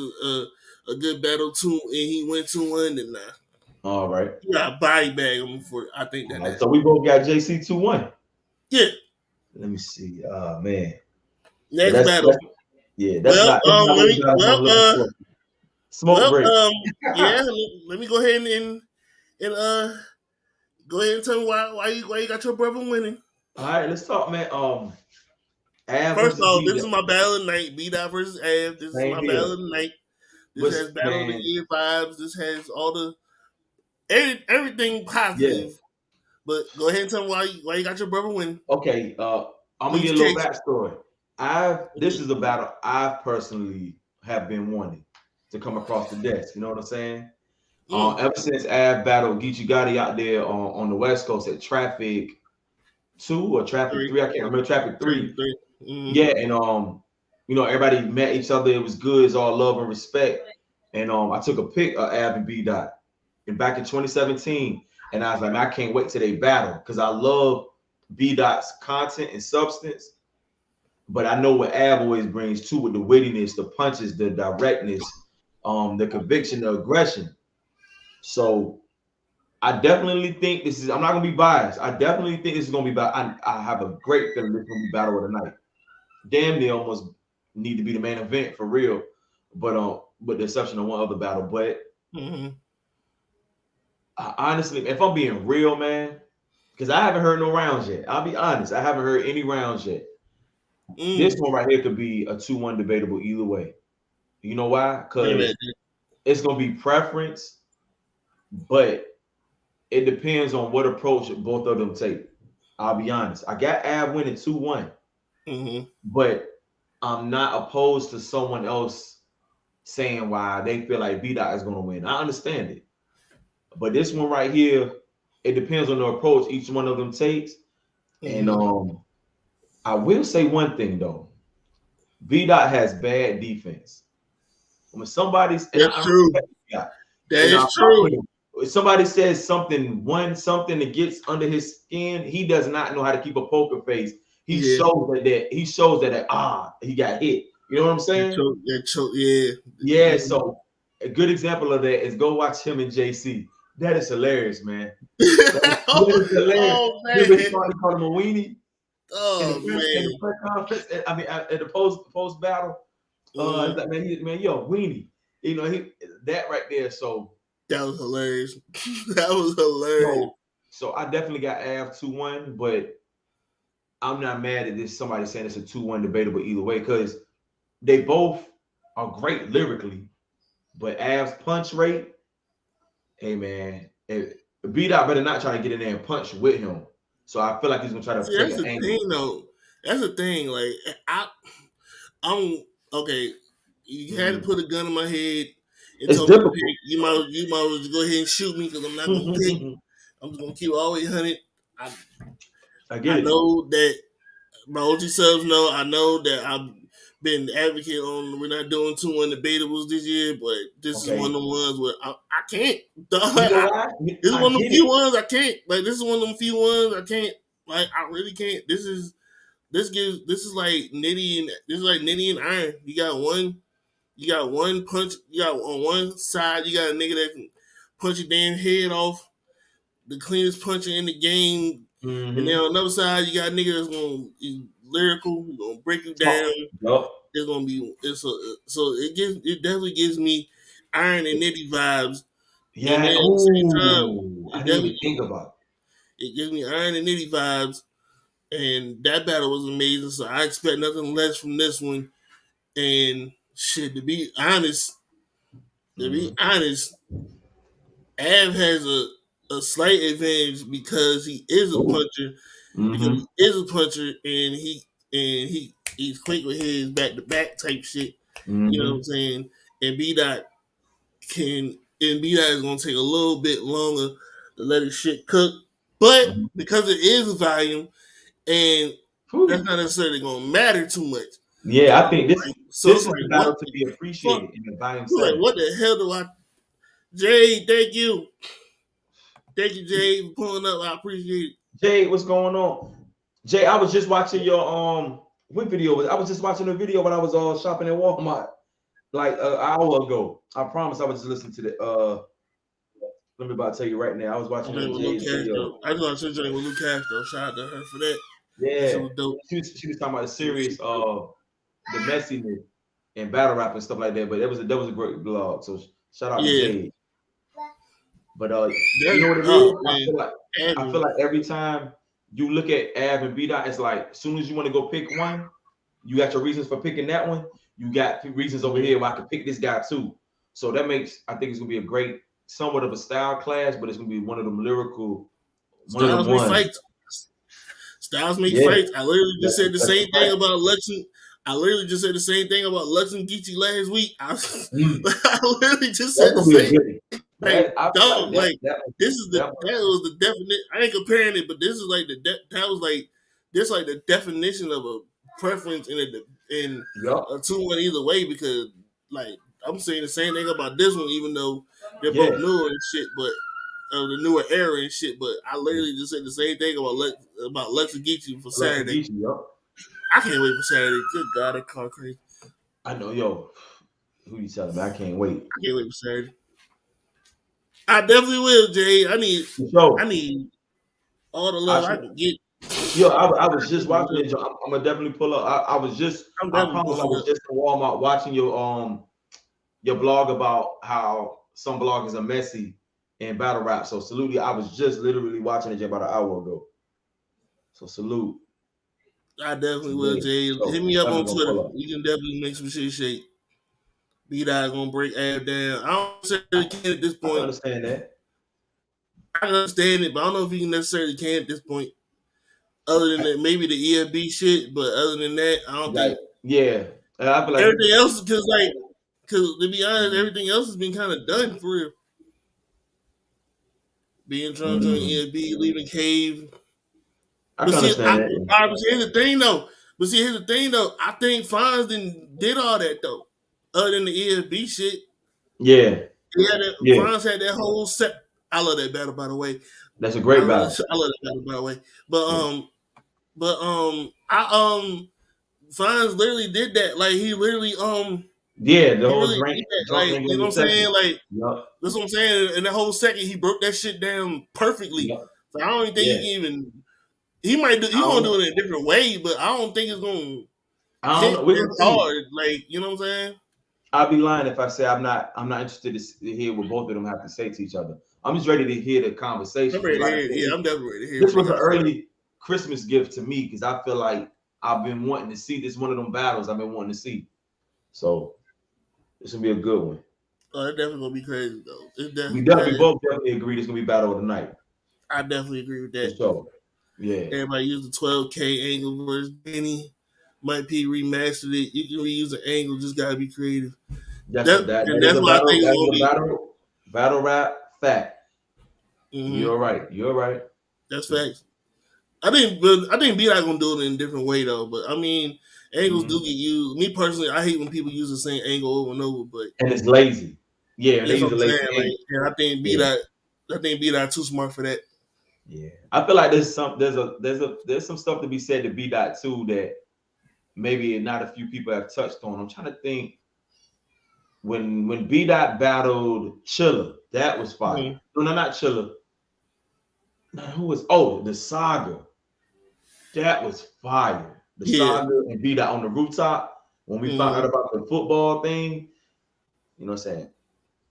a good battle too, and he went 2-1, then nah. All right. You got body bag him for. I think All that right. that's So we both got JC 2-1. yeah. Let me see. Oh man. Yeah, Next battle. that's not what the battle I'm looking for. Smoke break. Yeah. Let me go ahead and go ahead and tell me why you got your brother winning. All right, let's talk, man. Av First versus off, B. this is my battle of the night. B Dot versus Av. This is Same my here. battle of the night. This What's has battle of the man? year vibes. This has all the everything Yeah. positive. But go ahead and tell me why you got your brother winning. Okay. I'm gonna East get a little Texas. backstory. This is a battle I personally have been wanting to come across the desk. You know what I'm saying? Ever since Av battled Geechee Gotti out there on the West Coast at Traffic 2 or Traffic 3, I can't remember, Traffic 3. 33. Mm-hmm. Yeah, and everybody met each other. It was good. It's all love and respect. And I took a pic of Av and B Dot, and back in 2017, and I was like, man, I can't wait till they battle because I love B Dot's content and substance. But I know what Av always brings too, with the wittiness, the punches, the directness, the conviction, the aggression. So I definitely think this is. I'm not gonna be biased. I definitely think this is gonna be. I have a great feeling this is gonna be battle of the night. Damn near almost need to be the main event for real. But with the exception of one other battle. But Mm-hmm. honestly, if I'm being real, man, because I haven't heard no rounds yet. I'll be honest, I haven't heard any rounds yet. This one right here could be a 2-1 debatable either way. You know why? Because it's gonna be preference, but it depends on what approach both of them take. I'll be honest. I got Av winning 2-1, but I'm not opposed to someone else saying why they feel like B Dot is gonna win. I understand it. But this one right here, it depends on the approach each one of them takes. And I will say one thing though. B Dot has bad defense. When somebody's and That's I true. respect B-Dot, That and I is fuck true. with him. If somebody says something that gets under his skin, he does not know how to keep a poker face. He Yeah. shows that he got hit. You know what I'm saying? Yeah. Yeah. So a good example of that is go watch him and JC. That is hilarious, man. That is hilarious. Oh Remember man. he called him a weenie in Oh the man. press conference. At the post battle. He's like, man, you're a weenie. You know, that right there. So That was hilarious. That was hilarious. so I definitely got Av 2-1, but I'm not mad at this. Somebody saying it's a 2-1 debatable either way, because they both are great lyrically, but Av's punch rate, hey man, And B Dot better not try to get in there and punch with him. So I feel like he's gonna try to See, take that's an the angle. thing, though. That's the thing. Like, I'm okay. You had to put a gun in my head and It's told me to difficult. pick. You might as well go ahead and shoot me because I'm not gonna pick. I'm just gonna keep always hunted. I get I it. know that my OG subs know. I know that I've been advocate on. We're not doing 2-1 debatables this year, but this is one Okay. of the ones where I can't. You know why? This is I one of the get few it. ones I can't. Like this is one of them few ones I can't. Like I really can't. This is like Nitty and Iron. You got one punch. You got on one side. You got a nigga that can punch your damn head off. The cleanest puncher in the game. And then on the other side, you got a nigga that's gonna be lyrical, gonna break you down. Yup. It's gonna be so it definitely gives me Iron and Nitty vibes. And then Yeah. at the same time, Oh, I didn't even think about it gives me Iron and Nitty vibes. And that battle was amazing. So I expect nothing less from this one. And shit, to be honest, Av has a slight advantage because he is a puncher. Because he is a puncher and he's quick with his back to back type shit. You know what I'm saying? And B Dot is gonna take a little bit longer to let his shit cook. But because it is volume and that's not necessarily gonna matter too much. Yeah, I think this So this it's is like the what battle to be the fuck? appreciated in the volume It's like setting. what the hell do I Jay, thank you. Thank you, Jay, for pulling up. I appreciate it. Jay, what's going on? Jay, I was just watching your what video was I was just watching a video when I was shopping at Walmart like an hour ago. I promise I was just listening to the let me about to tell you right now. I was watching Jay's video. I just want to say with Luke Castro. Shout out to her for that. Yeah, That was dope. she was talking about the serious the messiness and battle rap and stuff like that. But that was a great blog. So shout out to Jay. But you know what it is? I feel like every time you look at Av and B Dot, it's like as soon as you want to go pick one, you got your reasons for picking that one. You got reasons over here where I can pick this guy too. So that makes I think it's gonna be a great, somewhat of a style clash, but it's gonna be one of them lyrical, one of them ones. Styles make fights. I literally just said the same thing about Lux. I literally just said the same thing about Lux and Geechee last week. I literally just said the same. Like, dog, this is that was the definition. I ain't comparing it, but this is like this like the definition of a preference in a 2-1 either way because like I'm saying the same thing about this one, even though they're both newer and shit, but the newer era and shit. But I literally just said the same thing about Lex and Geechee for Saturday. I can't wait for Saturday. Good God, that car crazy. I know, yo. Who you telling me? I can't wait. I can't wait for Saturday. I definitely will, Jay. I need all the love I can get. Yo, I was just watching it. I'm gonna definitely pull up. I was just in Walmart watching your blog about how some bloggers are messy in battle rap. So salute you. I was just literally watching it about an hour ago. So salute. I definitely will, Jay. Hit me up on Twitter. We can definitely make some shit shake. B-Dot gonna break Ab down. I don't necessarily can at this point. I understand that. I understand it, but I don't know if you necessarily can at this point. Other than that, maybe the EFB shit, but other than that, I don't think. Yeah, I feel like everything else, because to be honest, everything else has been kind of done for real. Being drunk on EFB, leaving Cave. I can understand that. Here's the thing though. I think Fonz did all that though. Other than the EFB shit. Yeah. Fonz had that whole set. I love that battle, by the way. That's a great battle. I love that battle, by the way. Fonz literally did that. Like he literally the whole drink. Like, you know what I'm saying? Like that's what I'm saying. In the whole second, he broke that shit down perfectly. So I don't even think he can even. He might do. He's gonna do it in a different way, but I don't think it's gonna. I don't know. It's hard. Like, you know what I'm saying? I'd be lying if I say I'm not interested to hear what both of them have to say to each other. I'm just ready to hear the conversation. I'm definitely ready to hear. This was an early Christmas gift to me because I feel like I've been wanting to see this one of them battles I've been wanting to see. So this will be a good one. Oh, it's definitely gonna be crazy though. We both definitely agree it's gonna be battle of the night. I definitely agree with For that. sure. Yeah. Everybody used the 12K angle versus Danny. Mike P remastered it. You can reuse an angle, just gotta be creative. That's That is that's a what I battle. think is That is gonna a be. battle rap fact. Mm-hmm. You're right. You're right. That's facts. I think B-Dot gonna do it in a different way though. But I mean, angles do get used. Me personally, I hate when people use the same angle over and over. But And it's lazy. Yeah, they that's use what a I'm lazy saying. angle. Like, and I think B-Dot too smart for that. Yeah, I feel like there's some stuff to be said to B dot too that maybe not a few people have touched on. I'm trying to think when B dot battled Chilla, that was fire. Mm-hmm. No, not Chilla. Who was the Saga? That was fire. The Saga and B dot on the rooftop when we found out about the football thing. You know what I'm saying?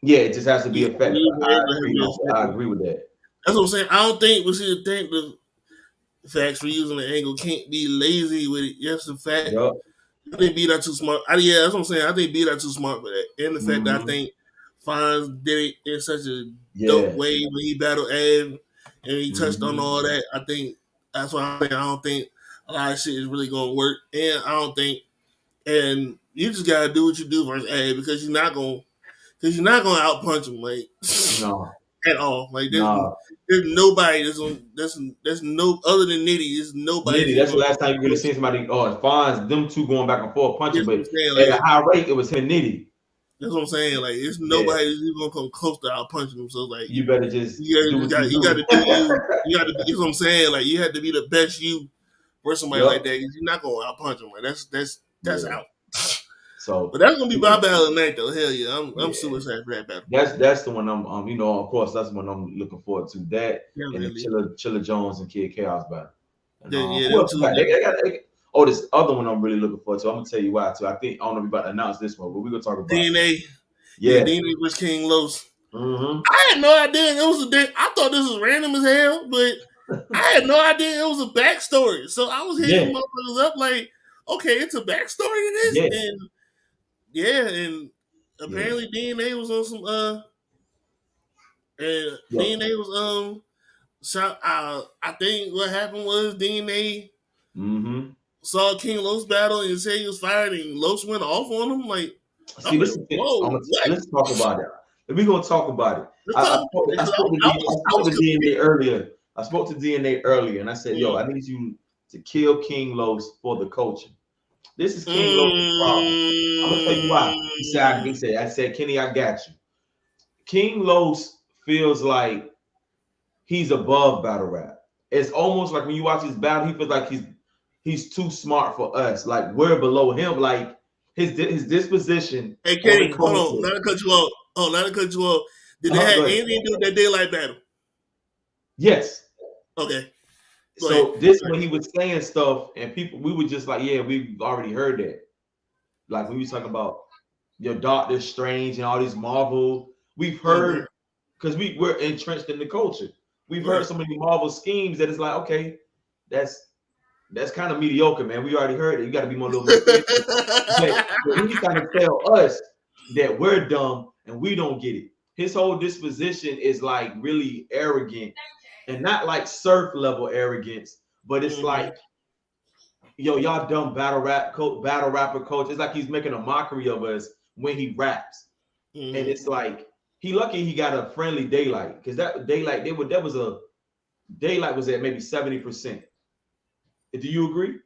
Yeah, it just has to be effective. I agree with that. That's what I'm saying. I don't think we should think the facts for using the angle can't be lazy with it. Yes, the fact. Yep. I think B-Dot too smart. Yeah, that's what I'm saying. I think B-Dot too smart for that. And the fact that I think Fonz did it in such a dope way when he battled Av and he touched on all that. I think that's why I don't think a lot of shit is really gonna work. And I don't think and you just gotta do what you do versus Av because you're not gonna outpunch him like no. At all. Like there's nobody that's no other than Nitty. There's nobody. Nitty, that's the last time you really seen somebody. Fonz, them two going back and forth punching, but like, at a high rate, it was him and Nitty. That's what I'm saying. Like it's nobody that's gonna come close to out punching them. So like you better just you got to do you. You got to. You know what I'm saying. Like you had to be the best you for somebody like that. You're not gonna out punch them. Like that's out. So, but that's gonna be my battle tonight, though. Hell yeah, I'm super excited for that battle. That's the one I'm of course that's the one I'm looking forward to. That and the Chilla Jones and Kid Chaos battle. And, this other one I'm really looking forward to. I'm gonna tell you why too. I don't know if we're about to announce this one, but we're gonna talk about DNA. Yeah, DNA was King Los. I had no idea it was I thought this was random as hell, but I had no idea it was a backstory. So I was hitting motherfuckers up like, okay, it's a backstory to this, and apparently DNA was on some and DNA was I think what happened was DNA saw King Los battle and said he was fired and Los went off on him. Like, let's talk about it. We're gonna talk about it. I spoke to DNA earlier. I spoke to DNA earlier and I said, yo, I need you to kill King Los for the culture. This is King Los' problem. I'm gonna tell you why. I said, Kenny, I got you. King Los feels like he's above battle rap. It's almost like when you watch his battle, he feels like he's too smart for us. Like we're below him. Like his disposition. Hey Kenny, hold on, not to cut you off. Did they have anything to do with that daylight battle? Yes. Okay. So this when he was saying stuff and people, we were just like, yeah, we've already heard that. Like when we talking about your Doctor Strange and all these Marvel, we've heard because we're entrenched in the culture. We've heard so many Marvel schemes that it's like, okay, that's kind of mediocre, man. We already heard it. You got to be more a little more. But he's trying to tell us that we're dumb and we don't get it. His whole disposition is like really arrogant. And not like surf level arrogance, but it's like, yo, y'all dumb battle rapper coach. It's like he's making a mockery of us when he raps, and it's like he lucky he got a friendly Daylight because that Daylight Daylight was at maybe 70%. Do you agree?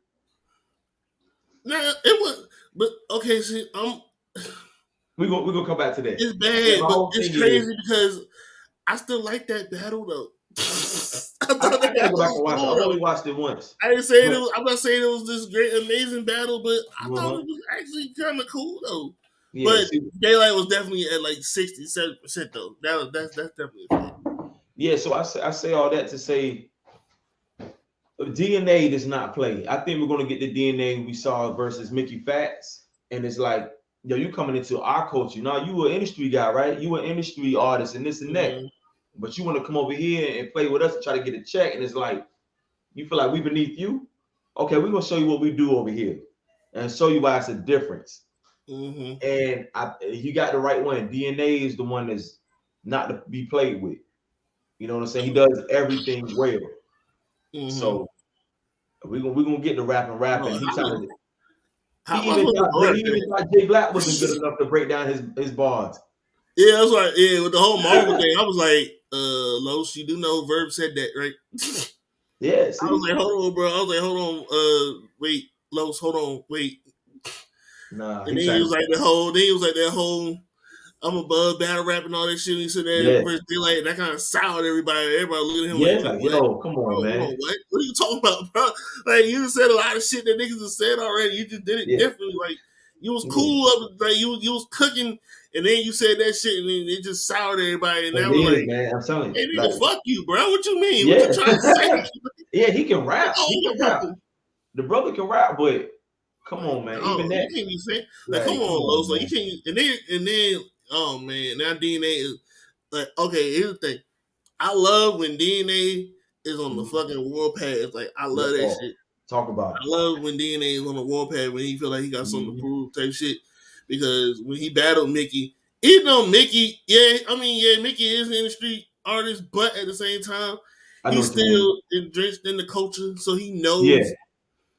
No, it was, but okay. See, we're gonna come back to that. It's bad, but it's crazy because I still like that battle though. I gotta go back and watch it. I only watched it once. I didn't say I'm not saying it was this great, amazing battle, but I thought it was actually kind of cool though. Yeah, but Daylight was definitely at like 67% though. That's definitely a fact. Yeah, so I say all that to say DNA does not play. I think we're gonna get the DNA we saw versus Mickey Fats, and it's like, yo, you coming into our culture. Now you an industry guy, right? You an industry artist and this and that. But you want to come over here and play with us and try to get a check, and it's like you feel like we beneath you. Okay, we're gonna show you what we do over here and show you why it's a difference. And you got the right one. DNA is the one that's not to be played with. You know what I'm saying? He does everything well. So we gonna get the rapping. He even thought Jay Black wasn't good enough to break down his bars. Yeah, that's right. Yeah, with the whole Marvel thing, I was like, Los, you do know Verb said that, right? Yeah, I was like, hold on, bro. I was like, hold on, wait, Los, hold on, wait. Nah, and then he was like that whole I'm above battle rap and all that shit. And he said that verse like that kind of soured everybody. Everybody looking at him like, what? Yo, come on, man. What are you talking about, bro? Like you said a lot of shit that niggas have said already. You just did it differently. Like you was cool up, like you was cooking, and then you said that shit, and then it just soured everybody. And that was like, man, I'm telling you, hey, nigga, fuck you, bro. What you mean? Yeah. What you trying to say? Yeah, he can rap. The brother can rap, but come on, man. Even that, you can't be saying like, come on, Loso. Like, you can't. And then, oh man, now DNA is like, okay. Here's the thing. I love when DNA is on the fucking warpath. Like, I love that shit. Talk about it. I love when DNA is on the warpath when he feel like he got something to prove type shit. Because when he battled Mickey, even though Mickey, Mickey is an industry artist, but at the same time, he's still entrenched in the culture, so he knows. Yeah.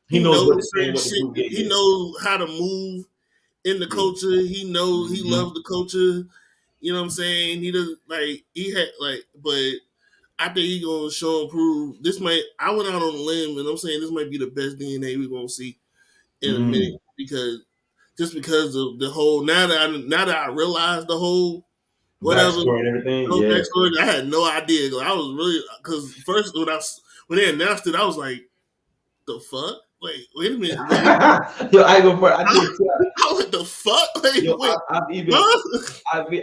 He knows certain shit. He knows how to move in the culture. He knows he loves the culture. You know what I'm saying? He doesn't but I think he gonna show and prove. I went out on a limb and I'm saying this might be the best DNA we're gonna see in a minute because of the whole now that I realized the whole whatever backstory and everything. Backstory, I had no idea. I was really because first when they announced it, I was like, the fuck? Like, wait a minute. Yo, I go for it. I did tell. I was like, the fuck? Like, yo, I've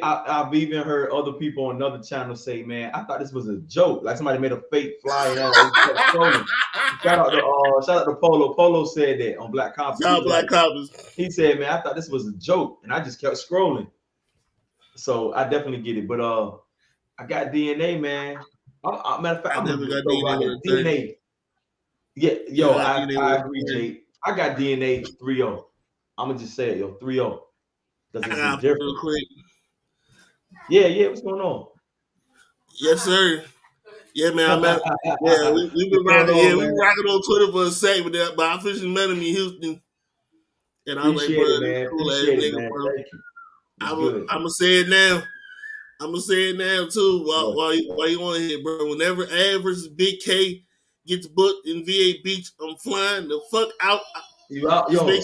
even heard other people on another channel say, man, I thought this was a joke. Like somebody made a fake flyer. Shout out to Polo. Polo said that on Black Compass. He said, man, I thought this was a joke. And I just kept scrolling. So I definitely get it. But I got DNA, man. Matter of fact, I'm gonna got DNA. Yeah, yo, I agree, Jay. I got DNA 3-0. I'm gonna just say it, yo, 3-0. Because it's different. Real quick. Yeah, what's going on? Yes, sir. Yeah, man. We've been rocking. We were rocking on Twitter for a second, but I officially met him in Houston, and I was like, bro, man. Cool ass nigga, bro. I'm gonna say it now. I'm gonna say it now too. While you on here, bro. Whenever Av versus Big K gets booked in VA Beach, I'm flying the fuck out. You out, yo. Just make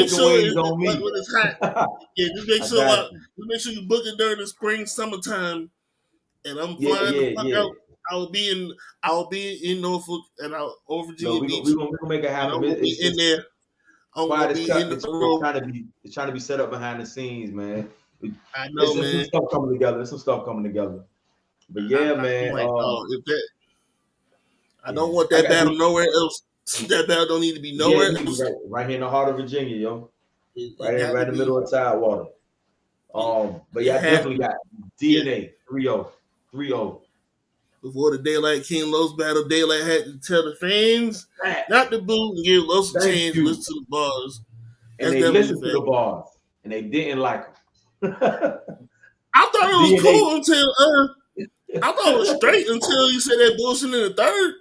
sure it's on me when it's hot. Yeah, just make sure you book it during the spring, summertime, and I'm flying the fuck out. I'll be in Norfolk and over Virginia Beach. We're gonna make it happen. I'm gonna be in there. It's trying to be set up behind the scenes, man. I know, man. Some stuff coming together. But yeah, man. I don't want that battle nowhere else. That battle don't need to be nowhere else. Right here in the heart of Virginia, yo. Right in the middle of Tidewater. But yeah, I definitely got DNA 3-0. Before the Daylight King Los battle, Daylight had to tell the fans not to boo and give Los a chance to listen to the bars. And they listened to the bars, and they didn't like them. I thought it was cool until I thought it was straight until you said that bullshit in the third.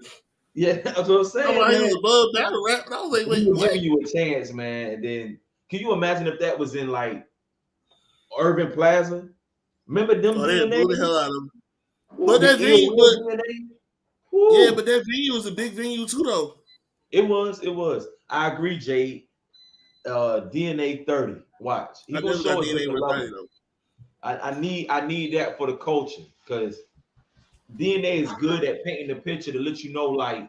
Yeah, that's what I'm saying. I'm like, he was above battle rap, and I was like, wait, what? Giving you a chance, man. And then, can you imagine if that was in like Urban Plaza? Remember them? They blew the hell out of them. But that venue, but that venue was a big venue too, though. It was. I agree, Jade. DNA 30. Watch. He gonna show us DNA 30, though. I need that for the culture because DNA is good at painting the picture to let you know like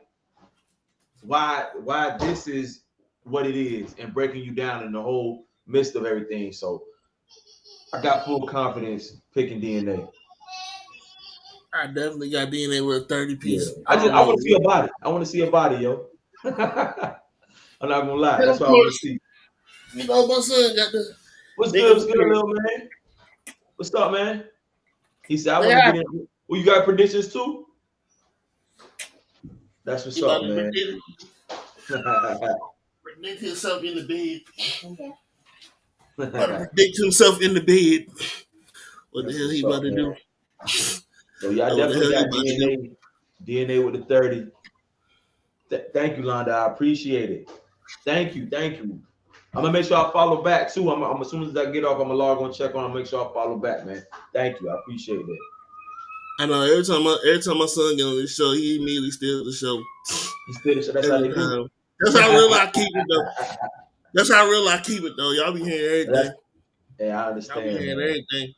why this is what it is and breaking you down in the whole midst of everything. So I got full confidence picking DNA. I definitely got DNA with a 30 piece. Yeah. I want to see a body. I want to see a body, yo. I'm not gonna lie. That's what I want to see. You know, my son got the. What's good, little man? What's up, man? He said, I want to get in. Well, you got predictions too? That's what's up, man. predict himself in the bed. About to predict himself in the bed. What the hell he about to do? So y'all definitely got DNA with the 30. Thank you, Londa. I appreciate it. Thank you. I'm gonna make sure I follow back too. I'm as soon as I get off, I'm gonna log on, check on, I'll make sure I follow back, man. Thank you. I appreciate that. I know every time my son get on this show, he immediately steals the show. He steals the show. That's how they do. That's how real I keep it though. That's how real I keep it though. Y'all be hearing everything. Yeah, I understand. Y'all be hearing everything.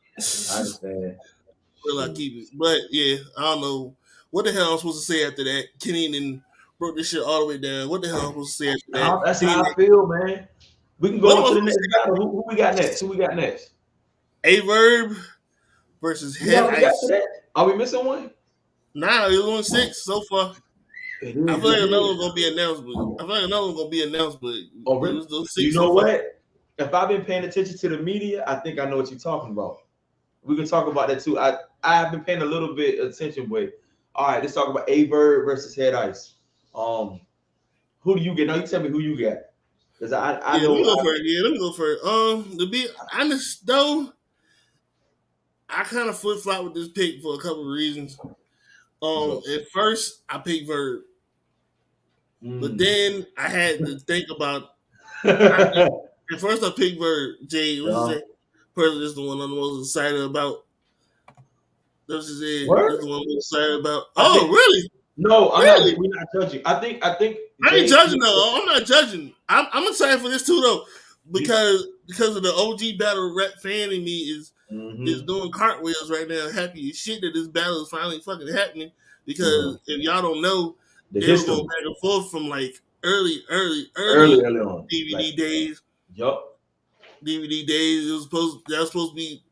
I understand. Real I keep it. But yeah, I don't know what the hell I'm supposed to say after that. Kenny then broke this shit all the way down. What the hell I'm supposed to say after that? That's how I feel, man. We can go on to the next battle. Who we got next? A-Verb versus Head Ice. Are we missing one? Nah, it was on 6 so far. I feel like another one's gonna be announced, but oh, really? You know what? If I've been paying attention to the media, I think I know what you're talking about. We can talk about that too. I've been paying a little bit of attention, but all right, let's talk about A-Verb versus Head Ice. Who do you get? No, you tell me who you got. Because I know. Let me go for it. To be honest though, I kind of flip flop with this pick for a couple of reasons. At first I picked Verb, but then I had to think about. At first I picked Verb. Jay, what's that? Person is the one I'm the most excited about. That's just it. That's the one I'm excited about. Really? No, really? We're not judging. I think. I ain't judging though. I'm not judging. I'm excited for this too though, because of the OG battle rap fan in me is doing cartwheels right now. Happy as shit that this battle is finally fucking happening. Because if y'all don't know, they were going back and forth from like early on DVD days. Yup. DVD days. That was supposed to be,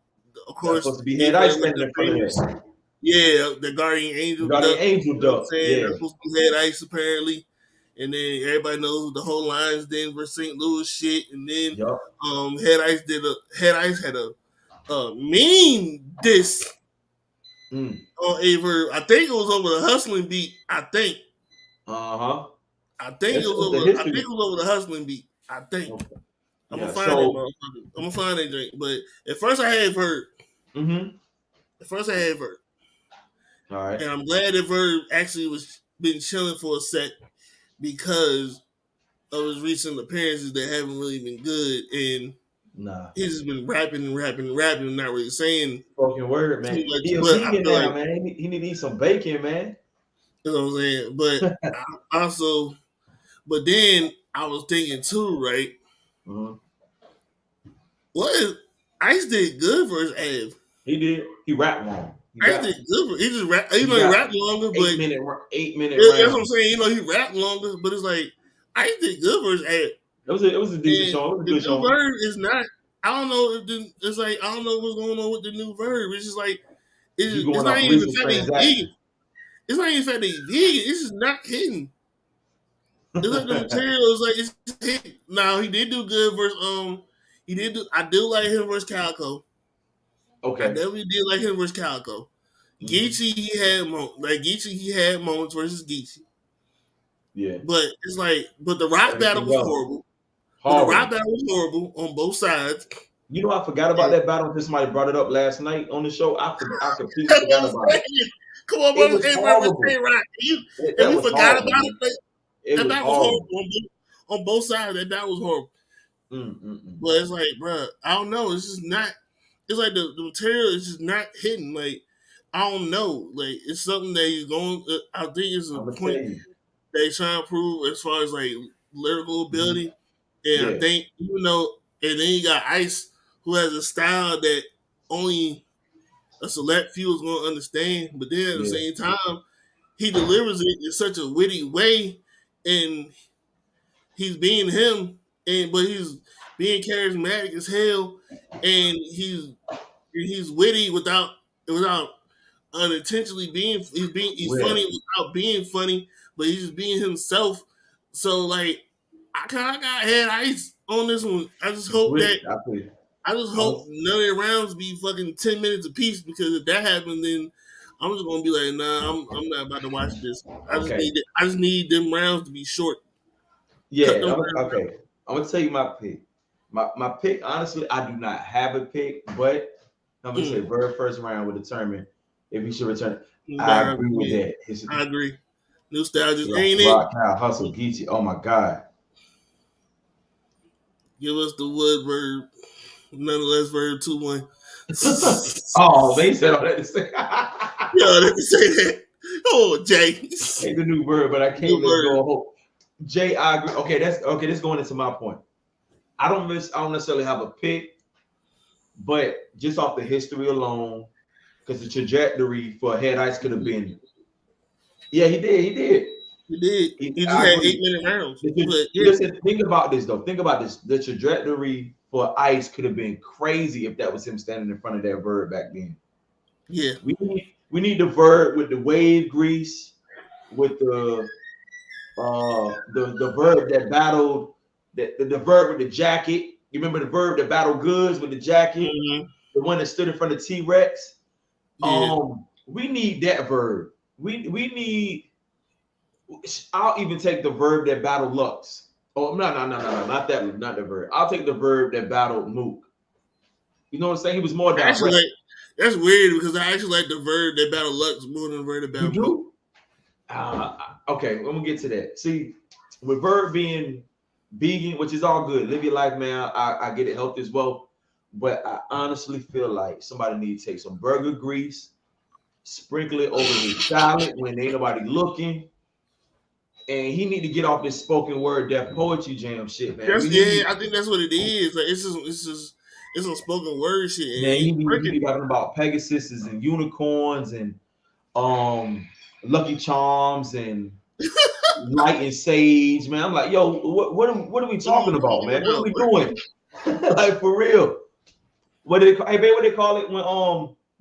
of course, supposed to be Head Ice standing in front of it. Yeah, the Guardian Angel. That's supposed to be Head Ice apparently. And then everybody knows the whole Lions Denver St. Louis shit. And then Head Ice had a mean diss on A-Verb. I think it was over the hustling beat. I think. I think it was over the hustling beat. I think. Okay. I'm gonna find it, motherfucker. I'm gonna find that drink. But at first I had Verb. All right. And I'm glad that Verb actually was been chilling for a sec because of his recent appearances that haven't really been good. And he's just been rapping, and not really saying spoken word, man. He's a vegan now, man. He need to eat some bacon, man. You know what I'm saying? But but then I was thinking too, right? What if Ice did good for his Av? He did. He rapped long. Ice did good. He just rapped. He rapped longer, but 8 minute. That's what I'm saying. He rapped longer, but it's like Ice did good for his Av. It was a decent show. It was a good show. The new Verb is not. I don't know if it's like I don't know what's going on with the new Verb. It's just like it's not even the fact that he's vegan. It's not even the fact that he's vegan. It's just not hitting. It's like the material is like it's hitting. Now he did do good versus I do like him versus Calico. Okay. I definitely did like him versus Calico. Geechee, he had moments versus Geechee. Yeah. But it's like, the rap battle was horrible. The rap battle was horrible on both sides. You know, I forgot about that battle until somebody brought it up last night on the show. I completely forgot about it. Come on, bro. And we forgot about it. That battle was horrible on both sides. That battle was horrible. But it's like, bro, I don't know. It's just not. It's like the material is just not hitting. Like, I don't know. Like, it's something that he's going. I think it's a point that he's trying to prove as far as like lyrical ability. And I think and then you got Ice, who has a style that only a select few is going to understand. But then at the same time, he delivers it in such a witty way, and he's being him, but he's being charismatic as hell, and he's witty without unintentionally being. He's funny without being funny, but he's just being himself. So like, I kind of got Head Ice on this one. I just hope none of the rounds be fucking 10 minutes apiece, because if that happens, then I'm just gonna be like, nah, I'm not about to watch this. I just need them rounds to be short. Yeah, okay. I'm gonna tell you my pick. My pick, honestly, I do not have a pick, but I'm gonna say Bird first round will determine if he should return it. I agree with that. I agree. Nostalgia, ain't Rock, it? Kyle, Hustle, Geechee. Oh my God. Give us the wood verb. Nonetheless, verb 2-1. Oh, they said all that to say. Yo, they say that. Oh, Jay. Ain't the new verb, but I can't let go. Jay, I agree. Okay, that's going into my point. I don't necessarily have a pick, but just off the history alone, because the trajectory for Head Ice could have been. Yeah, he did. He just had 8-minute rounds. Listen, think about this though. Think about this. The trajectory for Ice could have been crazy if that was him standing in front of that Verb back then. Yeah. We need the Verb with the wave grease, with the Verb that battled the Verb with the jacket. You remember the Verb that battled Goods with the jacket? Mm-hmm. The one that stood in front of T-Rex? Yeah. We need that Verb. We need. I'll even take the Verb that battled Lux. Oh, no, not that Verb. I'll take the Verb that battled Mook. You know what I'm saying? He was more direct. That's weird because I actually like the Verb that battled Lux more than the Verb that battled Mook. Okay, I'm gonna get to that. See, with Verb being vegan, which is all good, live your life, man. I get it, health as well. But I honestly feel like somebody needs to take some burger grease, sprinkle it over his salad when ain't nobody looking. And he need to get off this spoken word Def Poetry Jam shit, man. I think that's what it is. Like it's some spoken word shit. Man, he be talking about Pegasuses and unicorns and Lucky Charms and Light and Sage, man. I'm like, yo, what are we talking about, man? What are we doing? Like for real. What they call it when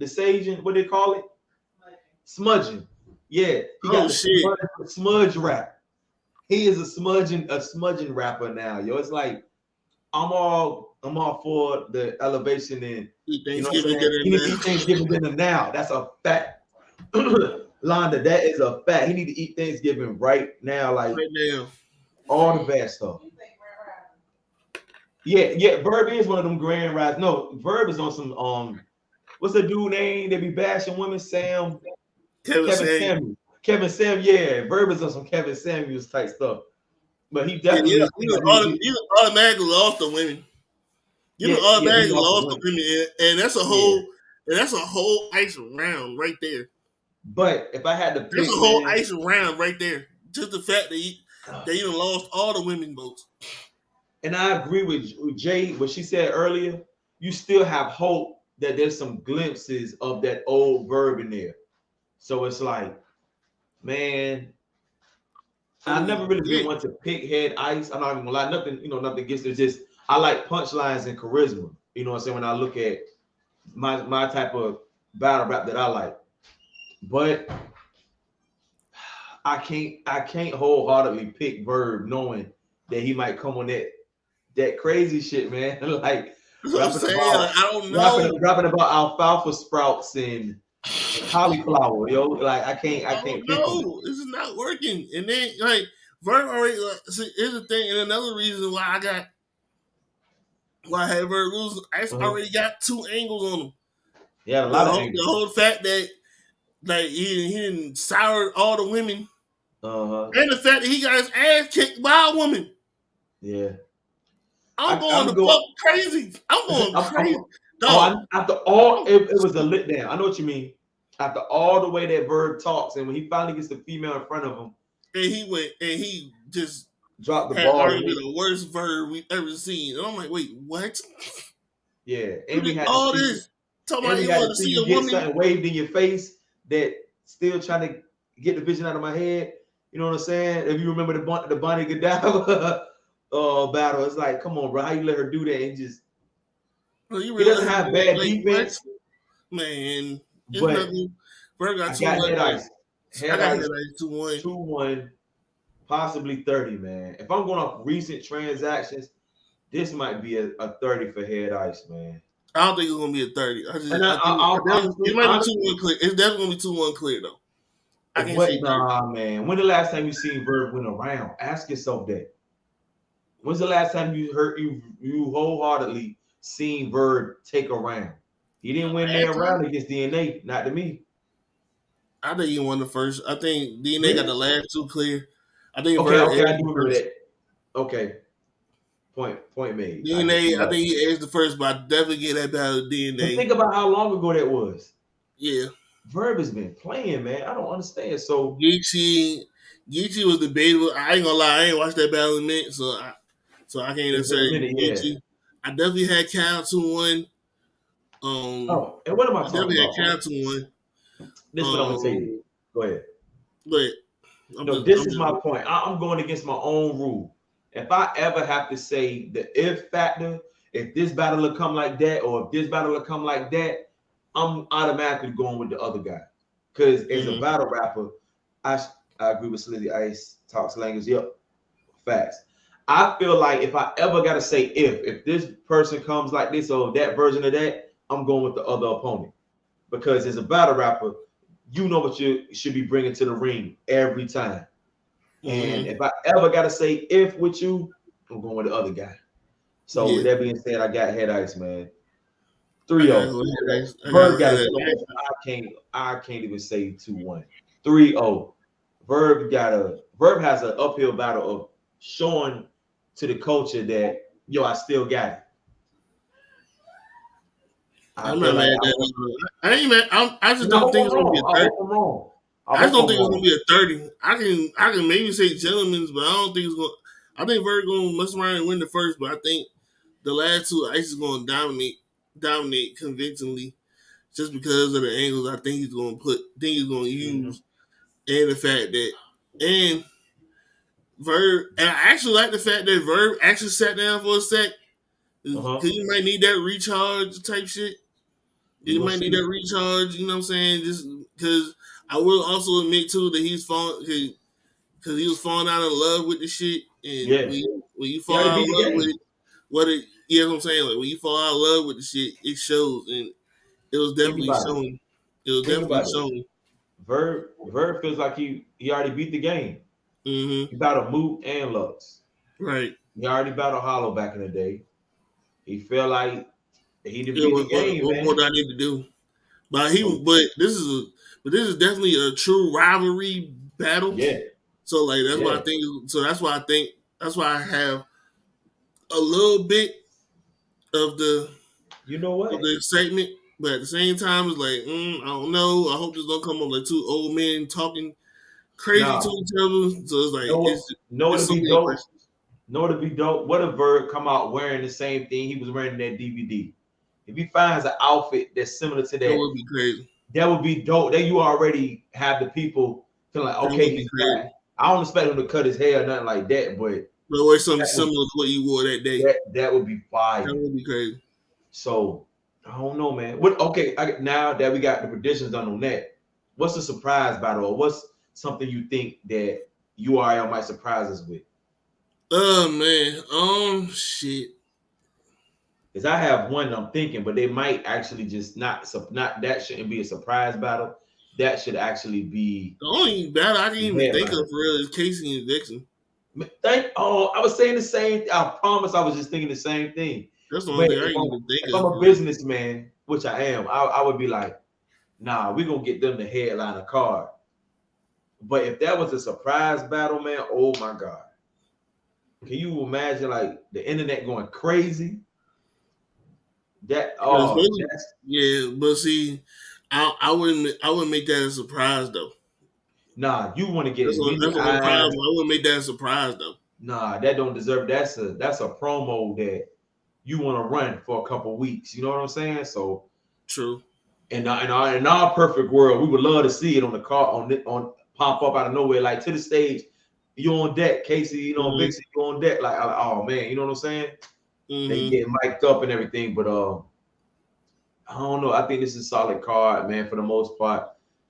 the sage, what they call it? Smudging. Yeah, he got the smudge rap. He is a smudging rapper now, yo. It's like I'm all for the elevation and Thanksgiving dinner now. That's a fact. Londa, that is a fact. He need to eat Thanksgiving right now, like right now. All the bad stuff. Yeah, Verb is one of them grand rides. No, Verb is on some what's the dude name? They be bashing women, Sam. Kevin Samuels. Kevin Samuels, yeah. Verb is on some Kevin Samuels type stuff. But he definitely you automatically lost the women. Automatically lost the women, and that's a whole ice round right there. But if I had to pick, there's a whole ice round right there. Just the fact that you done lost all the women votes. And I agree with Jay, what she said earlier. You still have hope that there's some glimpses of that old Verb in there. So it's like, man, I've never really been one to pick Head Ice. I'm not even gonna lie, nothing against it. Just I like punchlines and charisma. You know what I'm saying? When I look at my type of battle rap that I like. But I can't wholeheartedly pick Verb knowing that he might come on that crazy shit, man. Like rapping about alfalfa sprouts and cauliflower, yo. Like I can't. No, this is not working. And then like Verb already. See, here's the thing, and another reason why I had Verb lose. I already got 2 angles on him. Yeah, a lot of angles. The whole fact that like he didn't sour all the women, and the fact that he got his ass kicked by a woman. Yeah. I'm going crazy. I'm going crazy. After all, it was a lit down. I know what you mean. After all the way that Verb talks, and when he finally gets the female in front of him, and he just dropped the ball. Arguably the worst Verb we've ever seen. And I'm like, wait, what? Yeah, and we had all this. Talking about you want to see a woman something waved in your face that still trying to get the vision out of my head. You know what I'm saying? If you remember the Bonnie Goodell battle, it's like, come on, bro, how you let her do that and just? He doesn't have bad defense, man. But Verb got 2-1. I got Head Ice 2-1, possibly 30, man. If I'm going off recent transactions, this might be a 30 for Head Ice, man. I don't think it's gonna be a 30. It might be 2-1 clear. It's definitely gonna be 2-1 clear though. I can't say man. When the last time you seen Verb win a round? Ask yourself that. When's the last time you heard you wholeheartedly seen Verb take a round? He didn't win their round against DNA, not to me. I think he won the first. I think DNA got Really? the last two clear. I think Okay, Verb I edged do the remember first. that. Okay, point made. I get DNA, I that. think he edged the first, but I definitely get that battle to But DNA. think about how long ago that was. Yeah. Verb has been playing, man. I don't understand. So Geechee was debatable. I ain't gonna lie, I ain't watched that battle in a minute, so I can't it's been a necessarily minute, yeah. Geechee. I definitely had Cal 2-1. Oh, and what am I I talking definitely about? had Cal 2-1. This is what I'm gonna tell you. Go ahead. But No, this is my point. I'm going against my own rule. If I ever have to say the if factor, if this battle will come like that, or if this battle will come like that, I'm automatically going with the other guy. Because as a battle rapper, I agree with Slizzy. Ice talks language. Yep, facts. I feel like if I ever got to say if this person comes like this or that version of that, I'm going with the other opponent. Because as a battle rapper, you know what you should be bringing to the ring every time. And if I ever got to say if with you, I'm going with the other guy. So with that being said, I got head ice, man. 3-0. Verb got a I can't even say 2-1. 3-0. Verb has an uphill battle of showing to the culture that I still got it. I'm not mad at that. I ain't mad. I just don't think it's gonna be a 30. I'm wrong. I just don't think it's gonna be a 30. I can maybe say gentlemen's, but I don't think it's gonna. I think Verb gonna mess around and win the first, but I think the last two Ice is gonna dominate convincingly, just because of the angles I think he's gonna use, and the fact that and Verb, and I actually like the fact that Verb actually sat down for a sec, because you might need that recharge type shit. You might need that recharge, you know what I'm saying? Just because I will also admit too that he's falling because he was falling out of love with the shit, and when you fall out of love with it, you know what I'm saying? Like when you fall out of love with the shit, it shows, and it was definitely showing. It was definitely showing. Verb feels like he already beat the game. He battled Moot and Lux. Right. He already battled Hollow back in the day. He felt like he didn't beat the game, what man. more do I need to do? But this is definitely a true rivalry battle. Yeah. So like that's why I think. So that's why I think. That's why I have a little bit of the. You know what? Of the excitement, but at the same time, it's like I don't know. I hope this don't come up like two old men talking crazy to each other. So it's like it's so many questions. No, to be dope. What if Verb come out wearing the same thing he was wearing in that DVD? If he finds an outfit that's similar to that, that would be crazy. That would be dope. That you already have the people feeling like, okay, he's back. I don't expect him to cut his hair or nothing like that, but wear something similar to what you wore that day. That would be fire. That would be crazy. So I don't know, man. Now that we got the predictions done on that, what's the surprise battle, or what's something you think that URL might surprise us with? Oh man, shit. Because I have one I'm thinking, but they might actually just not that shouldn't be a surprise battle. That should actually be the only battle I can even think of for real is Casey and Vixen. I was saying the same. I promise I was just thinking the same thing. That's the only thing I can even think of. If I'm a businessman, which I am, I would be like, nah, we're gonna get them the headline a card. But if that was a surprise battle, man, oh my God. Can you imagine like the internet going crazy? Yeah, but see, I wouldn't make that a surprise though. Nah, you want to get that's one problem. I wouldn't make that a surprise though. Nah, that don't deserve. That's a promo that you want to run for a couple weeks. You know what I'm saying? So true. In our perfect world, we would love to see it on the car on pop up out of nowhere, like to the stage. You on deck, Casey. Vixen, you on deck. Like, oh man, you know what I'm saying? They get mic'd up and everything, but I don't know. I think this is a solid card, man, for the most part.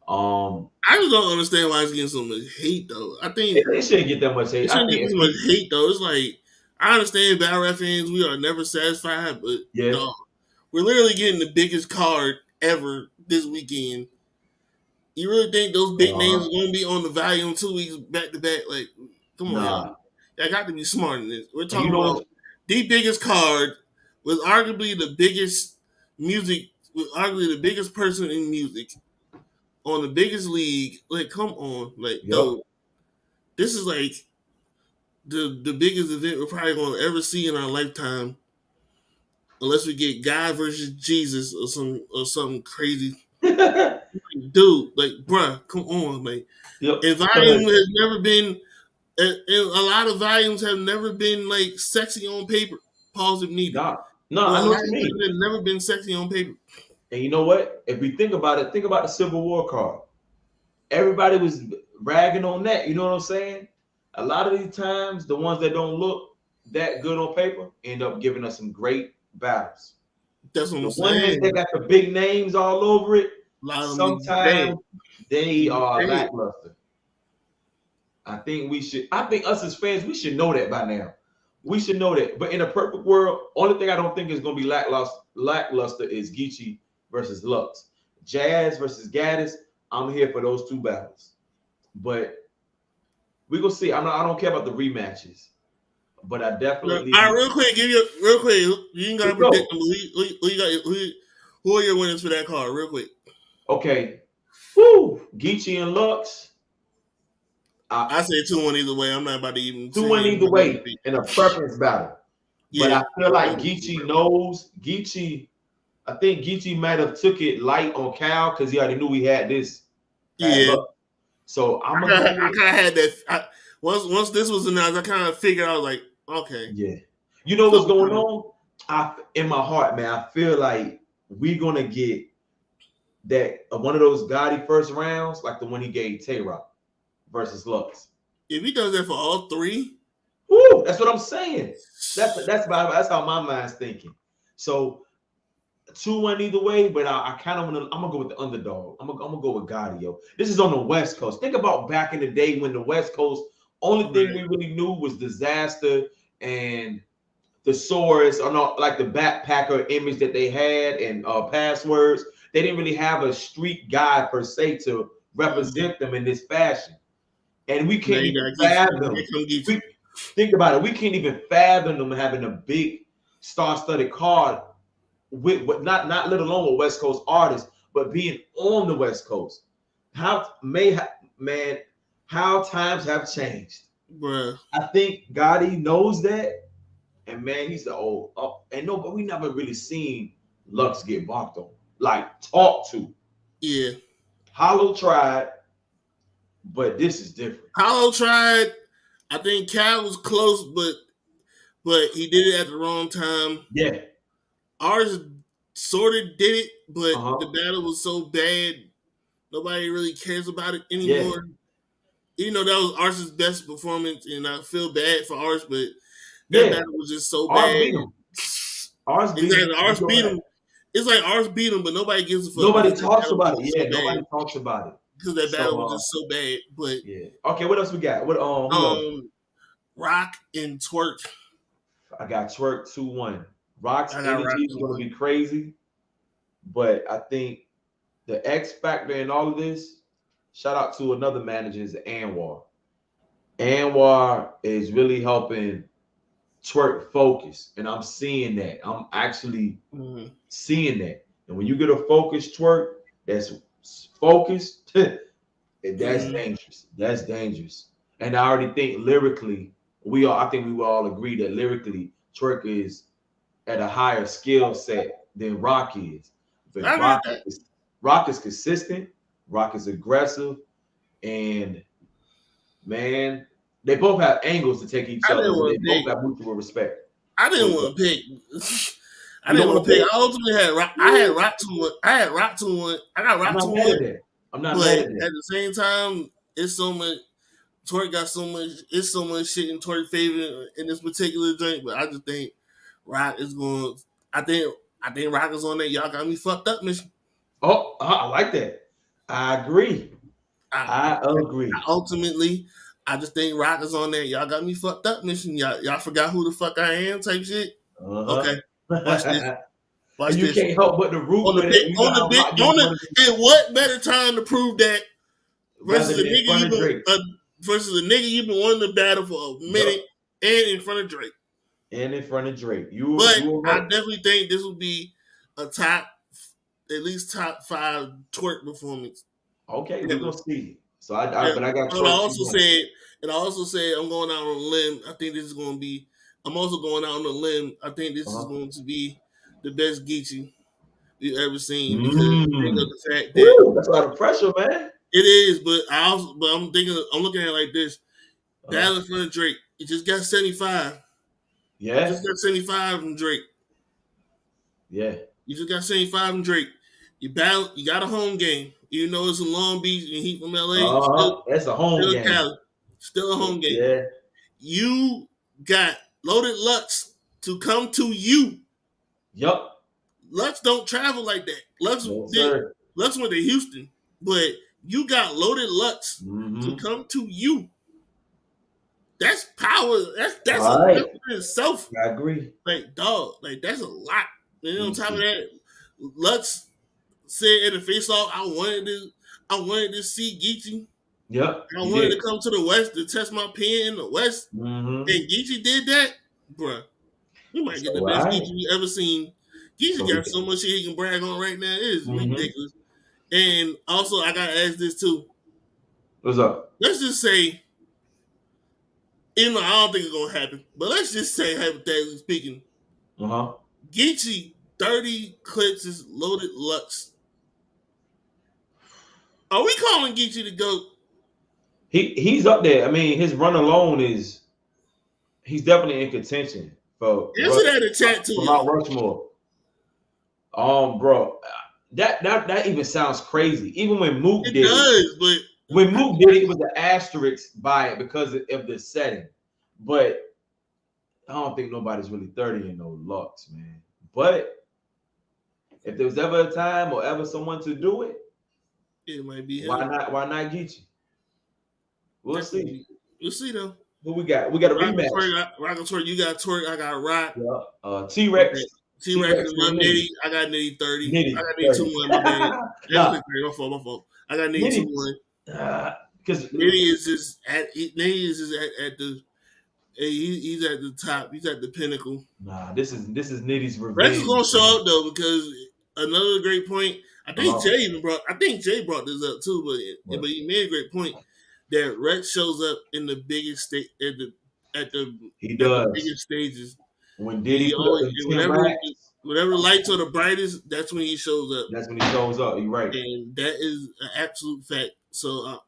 I just don't understand why it's getting so much hate, though. I think it shouldn't get that much hate. It shouldn't get too much hate, though. It's like I understand battle rap fans, we are never satisfied, but no, we're literally getting the biggest card ever this weekend. You really think those big names are gonna be on the volume 2 weeks back to back? Like, come on, y'all. I got to be smart in this. We're talking about the biggest card with arguably the biggest person in music on the biggest league. Like, come on, like, yo, this is like the biggest event we're probably gonna ever see in our lifetime, unless we get God versus Jesus or something crazy. Dude, like, bruh, come on, like, and volume has never been. And a lot of volumes have never been like sexy on paper. Pause if needed. No, I know what you mean. They've never been sexy on paper. And you know what? If we think about it, think about the Civil War card. Everybody was ragging on that. You know what I'm saying? A lot of these times, the ones that don't look that good on paper end up giving us some great battles. That's what I'm saying. They got the big names all over it. Sometimes they are lackluster. I think us as fans, we should know that by now. We should know that. But in a perfect world, only thing I don't think is going to be lackluster is Geechee versus Lux. Jazz versus Gaddis, I'm here for those two battles. But we're going to see. I don't care about the rematches. But I definitely... All right, real quick. You ain't got to predict them. Who are your winners for that card? Real quick. Okay. Woo! Geechee and Lux. I say 2-1 either way. I'm not about to even 2-1 either way in a preference battle. Yeah. But I feel like Geechee knows. I think Geechee might have took it light on Cal because he already knew we had this. Yeah. So I kind of had that. Once this was announced, I kind of figured I was like, okay. Yeah. You know what's going on? In my heart, man, I feel like we're gonna get that one of those Gotti first rounds, like the one he gave Tay-Rock versus Lux. If he does that for all three, woo, that's what I'm saying. That's how my mind's thinking. So 2-1 either way, but I kind of I'm gonna go with the underdog. I'm gonna go with Gotti, yo. This is on the West Coast. Think about back in the day when the West Coast only thing we really knew was Disaster and the Source, or not like the backpacker image that they had and Passwords. They didn't really have a street guy per se to represent them in this fashion. And we can't even fathom. Think about it. We can't even fathom them having a big star-studded card with not let alone with West Coast artists, but being on the West Coast. How times have changed. Bruh. I think Gotti knows that, and man, he's the old. But we never really seen Lux get barked on, like talked to. Yeah. Hollow tried. But this is different. Hollow tried. I think Cal was close, but he did it at the wrong time. Yeah. Ours sort of did it, but the battle was so bad, nobody really cares about it anymore. Yeah. Even though that was Ars's best performance, and I feel bad for Ars, but that battle was just so bad. Ars beat him. It's like Ars beat him, but nobody gives a fuck. Nobody talks about it. Yeah, nobody talks about it. Because that battle was just so bad. But yeah. Okay, what else we got? What Rock and Twerk. I got Twerk 2-1. Rock's energy is going to be crazy, but I think the X factor in all of this. Shout out to another manager, is Anwar. Anwar is really helping Twerk focus, and I'm seeing that. I'm actually seeing that. And when you get a focused Twerk that's focused, that's dangerous. That's dangerous. And I already think lyrically, I think we will all agree that lyrically, Twerk is at a higher skill set than Rock is. But Rock is consistent, Rock is aggressive, and man, they both have angles to take each other. They both have mutual respect. I didn't want to pick. I didn't want to pick. I ultimately had Rock. I had Rock 2-1. I got Rock 2-1. I'm not mad at that. At the same time, it's so much. Twerk got so much. It's so much shit in Twerk favor in this particular drink. But I just think Rock is going. I think Rock is on that. Y'all got me fucked up mission. Oh, I like that. I agree. I agree. Ultimately, I just think Rock is on that. Y'all got me fucked up mission. Y'all forgot who the fuck I am type shit. Okay, watch this. You can't help but the root on the and what better time to prove that versus a nigga you've been wanting to battle for a minute. and in front of Drake. And in front of Drake. But you were I right. definitely think this will be a top, at least top 5 twerk performance. Okay, we're gonna see. So but I got But I twerk also too. said I'm going out on a limb. I think this is going to be. I'm also going out on a limb. I think this is going to be the best Geechee we've ever seen because think of the fact that that's a lot of pressure, man. it is. But I'm looking at it like this. Battle in front of Drake. You just got 75. Yeah. You just got 75 from Drake. Yeah. You just got 75 from Drake. You got a home game. Even though it's in Long Beach and he from LA, That's a home game. Cali. Still a home game. Yeah. You got Loaded Lux to come to you. Yup. Lux don't travel like that. Lux went to Houston, but you got Loaded Lux to come to you. That's power. That's right. in itself. I agree. Like, dog, like that's a lot. And on top of that, Lux said in the face off, I wanted to see Geechee. Yep. I wanted to come to the West to test my pen in the West. And Geechee did that, bruh. You might get the best Geechee you ever seen. Geechee got so much shit he can brag on right now. It is ridiculous. And also, I gotta ask this too. What's up? Let's just say, even though I don't think it's gonna happen, but let's just say, hypothetically speaking, Geechee 30 clips is Loaded Lux. Are we calling Geechee the GOAT? He's up there. I mean, his run alone he's definitely in contention for answer that in the chat too. Mount Rushmore. Bro, that even sounds crazy. Even when Mook did it, but when Mook did it was an asterisk by it because of the setting. But I don't think nobody's really 30 in no Lux, man. But if there was ever a time or ever someone to do it, it might be him. Why not Geechee? We'll see. We'll see though. Who we got? We got a rematch. Rock and Twerk, you got Twerk, I got Rock. Yeah. T-Rex. T-Rex is my Nitty. I got Nitty 30. Nitty, I got Nitty 2-1, my bad. My fault. I got Nitty 2-1. Because Nitty is just at the he's at the top. He's at the pinnacle. Nah, this is Nitty's revenge. Rex is gonna show up though because another great point. I think Jay brought this up too, but he made a great point that Rex shows up in the biggest state at the biggest stages. When Diddy whatever lights are the brightest, that's when he shows up. That's when he shows up. You're right, and that is an absolute fact. So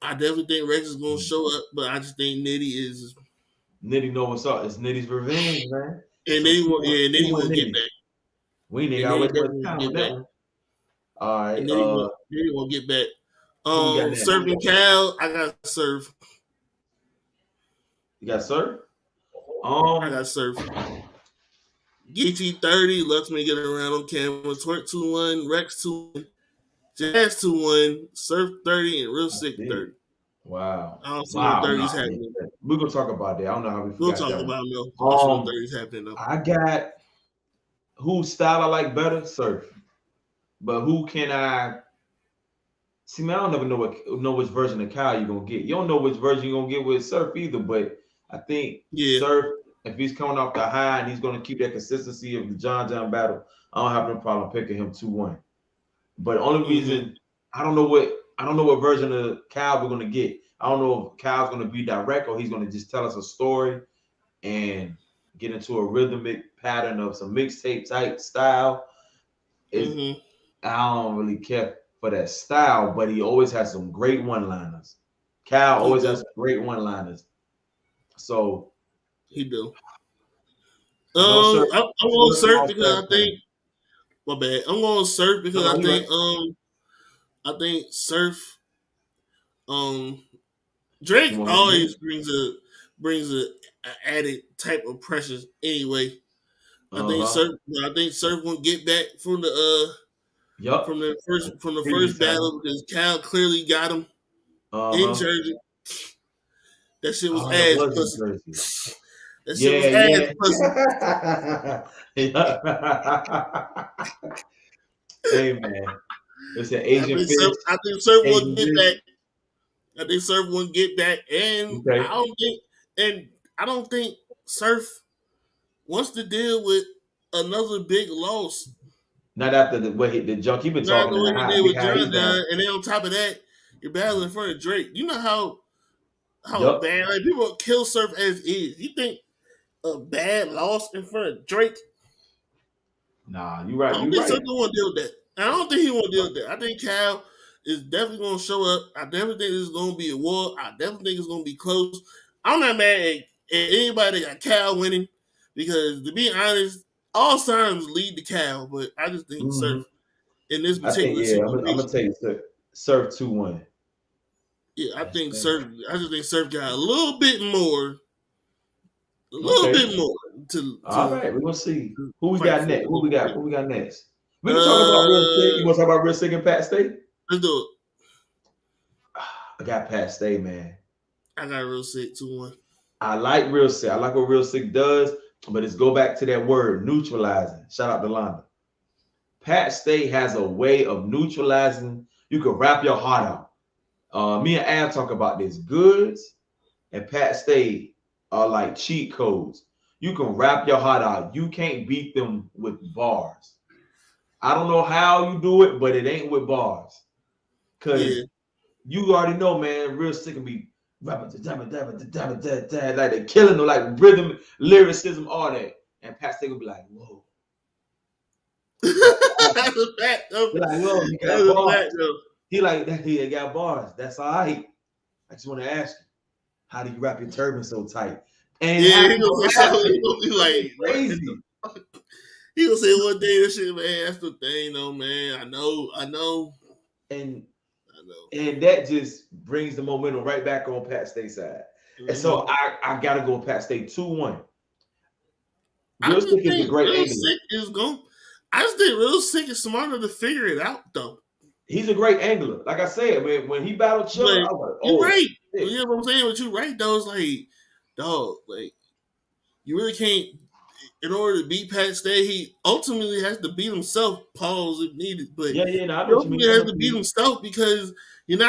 I definitely think Rex is gonna show up, but I just think Nitty know what's up. It's Nitty's revenge, man. And Nitty will get back. We ain't got time with that one. All right, Nitty will get back. Surf and Cal, I got Surf. You got Surf? I got Surf. Geechee 30, Lux me get around on camera. Twerk 2-1, Rex 2-1, Jazz 2-1, Surf 30, and Real Sick 30. Wow. I don't see no 30s happening. We're gonna talk about that. I don't know how we. We'll talk about them though. I don't see no 30s happening though. I got whose style I like better, Surf. But who can I see? Man, I don't never know which version of Kyle you're gonna get. You don't know which version you're gonna get with Surf either. But I think Surf, if he's coming off the high and he's gonna keep that consistency of the John battle, I don't have no problem picking him 2-1. But only reason I don't know what version of Kyle we're gonna get. I don't know if Kyle's gonna be direct or he's gonna just tell us a story and get into a rhythmic pattern of some mixtape type style. I don't really care for that style, but he always has some great one-liners. Kyle always has some great one-liners. So he do. I'm going to Surf because I think. My bad. I'm going to Surf because I think Surf. Drake always brings a added type of pressure anyway. I think Surf won't get back from the from the first battle because Cal clearly got him in Jersey. That shit was ass pussy. That shit was ass pussy. Hey man, it's an Asian fish. I think Surf won't get back. I think Surf won't get back, and I don't think. And I don't think Surf wants to deal with another big loss. Not after the junk he been Not talking the and way the he high, did big with high John he's John, on. and then on top of that, you're battling in front of Drake. You know how Yup. bad people kill Surf as is. You think a bad loss in front of Drake? Nah, you I right. don't You think right. Surf want to deal with that. I don't think he want to deal with that. I think Cal is definitely going to show up. I definitely think this is going to be a war. I definitely think it's going to be close. I'm not mad at anybody that got Cal winning because, to be honest, all signs lead to Cal, but I just think Mm-hmm. Surf in this I think particular I'm gonna situation. tell you, Surf 2-1. Yeah, I think Surf. I just think Surf got a little bit more, Okay. All to right, we're gonna see who we fight got for. next. Who we got next? We can talk about Real Sick. You want to talk about Real Sick and Pat Stay? Let's do it. I got Pat Stay, man. I got Real Sick 2-1. I like Real Sick. I like what Real Sick does, but it's go back to that word neutralizing. Shout out to Londa. Pat Stay has a way of neutralizing. You can wrap your heart out. Me and Av talk about this. Goods and Pat Stay are like cheat codes. You can wrap your heart out. You can't beat them with bars. I don't know how you do it, but it ain't with bars. Cause you already know, man, Real Sick can be rapping like they're killing them, like rhythm, lyricism, all that. And Pat Stay will be like, whoa. That's a fact, though. Like, whoa, you got bars. He like that. He got bars. That's all right. I just want to ask you, how do you wrap your turban so tight? And he gonna say something. He gonna be like crazy. He gonna say one day, this shit, man. That's the thing, though, man. I know. And that just brings the momentum right back on Pat Stay side. Mm-hmm. And so I gotta go Pat Stay 2-1. Real Sick is a great angler. I just think Real Sick is smarter to figure it out, though. He's a great angler. Like I said, when he battled Chiller, I was like, oh, you're right. Shit. You know what I'm saying? But you're right, though. It's like, dog, like, you really can't, in order to beat Pat Stay, he ultimately has to beat himself, pause if needed. But I he know ultimately has to beat himself because you're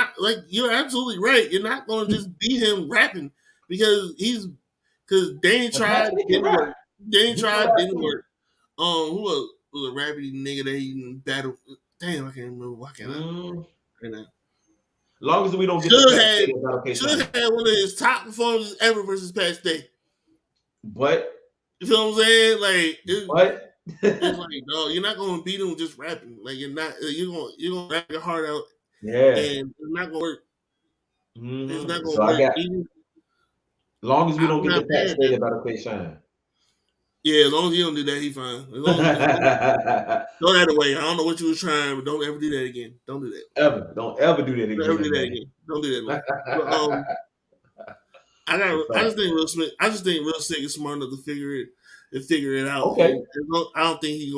absolutely right. You're not going to just beat him rapping because Danny tried, didn't work. Danny tried, didn't work. Who was a rappy nigga that he battled? Damn, I can't remember. Why can't I? Right now. As long as we don't get Should had one of his top performances ever versus Pat Stay. But you feel what I'm saying? Like it's like, no, you're not gonna beat him just rapping. Like you're gonna rap your heart out. Yeah. And it's not gonna work. Mm-hmm. It's not gonna work. As long as we don't get the Pat Stay about to play shine. Yeah, as long as you don't do that, he fine. Throw that away. I don't know what you was trying, but don't ever do that again. Don't do that. Ever. Don't ever do that again. Don't ever do that again. Don't do that. But, I just think Real Sick is smart enough to figure it out. Okay. I don't think he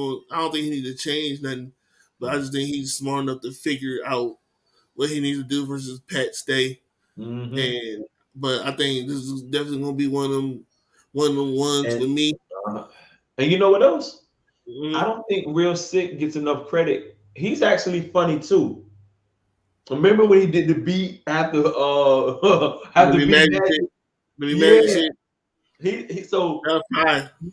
need to change nothing, but I just think he's smart enough to figure out what he needs to do versus Pat Stay. Mm-hmm. But I think this is definitely gonna be one of them ones with me. And you know what else? I don't think Real Sick gets enough credit. He's actually funny too. Remember when he did the beat after Magic? He so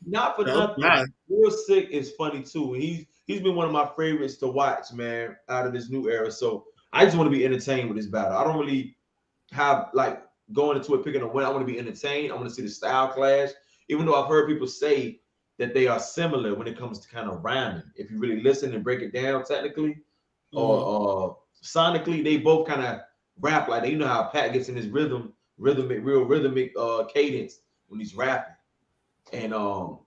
not for nothing. Real Sick is funny too. He's been one of my favorites to watch, man, out of this new era. So I just want to be entertained with this battle. I don't really have like going into it picking a win. I want to be entertained. I want to see the style clash. Even though I've heard people say that they are similar when it comes to kind of rhyming. If you really listen and break it down technically or sonically, they both kind of rap like that. You know how Pat gets in his real rhythmic cadence when he's rapping. And I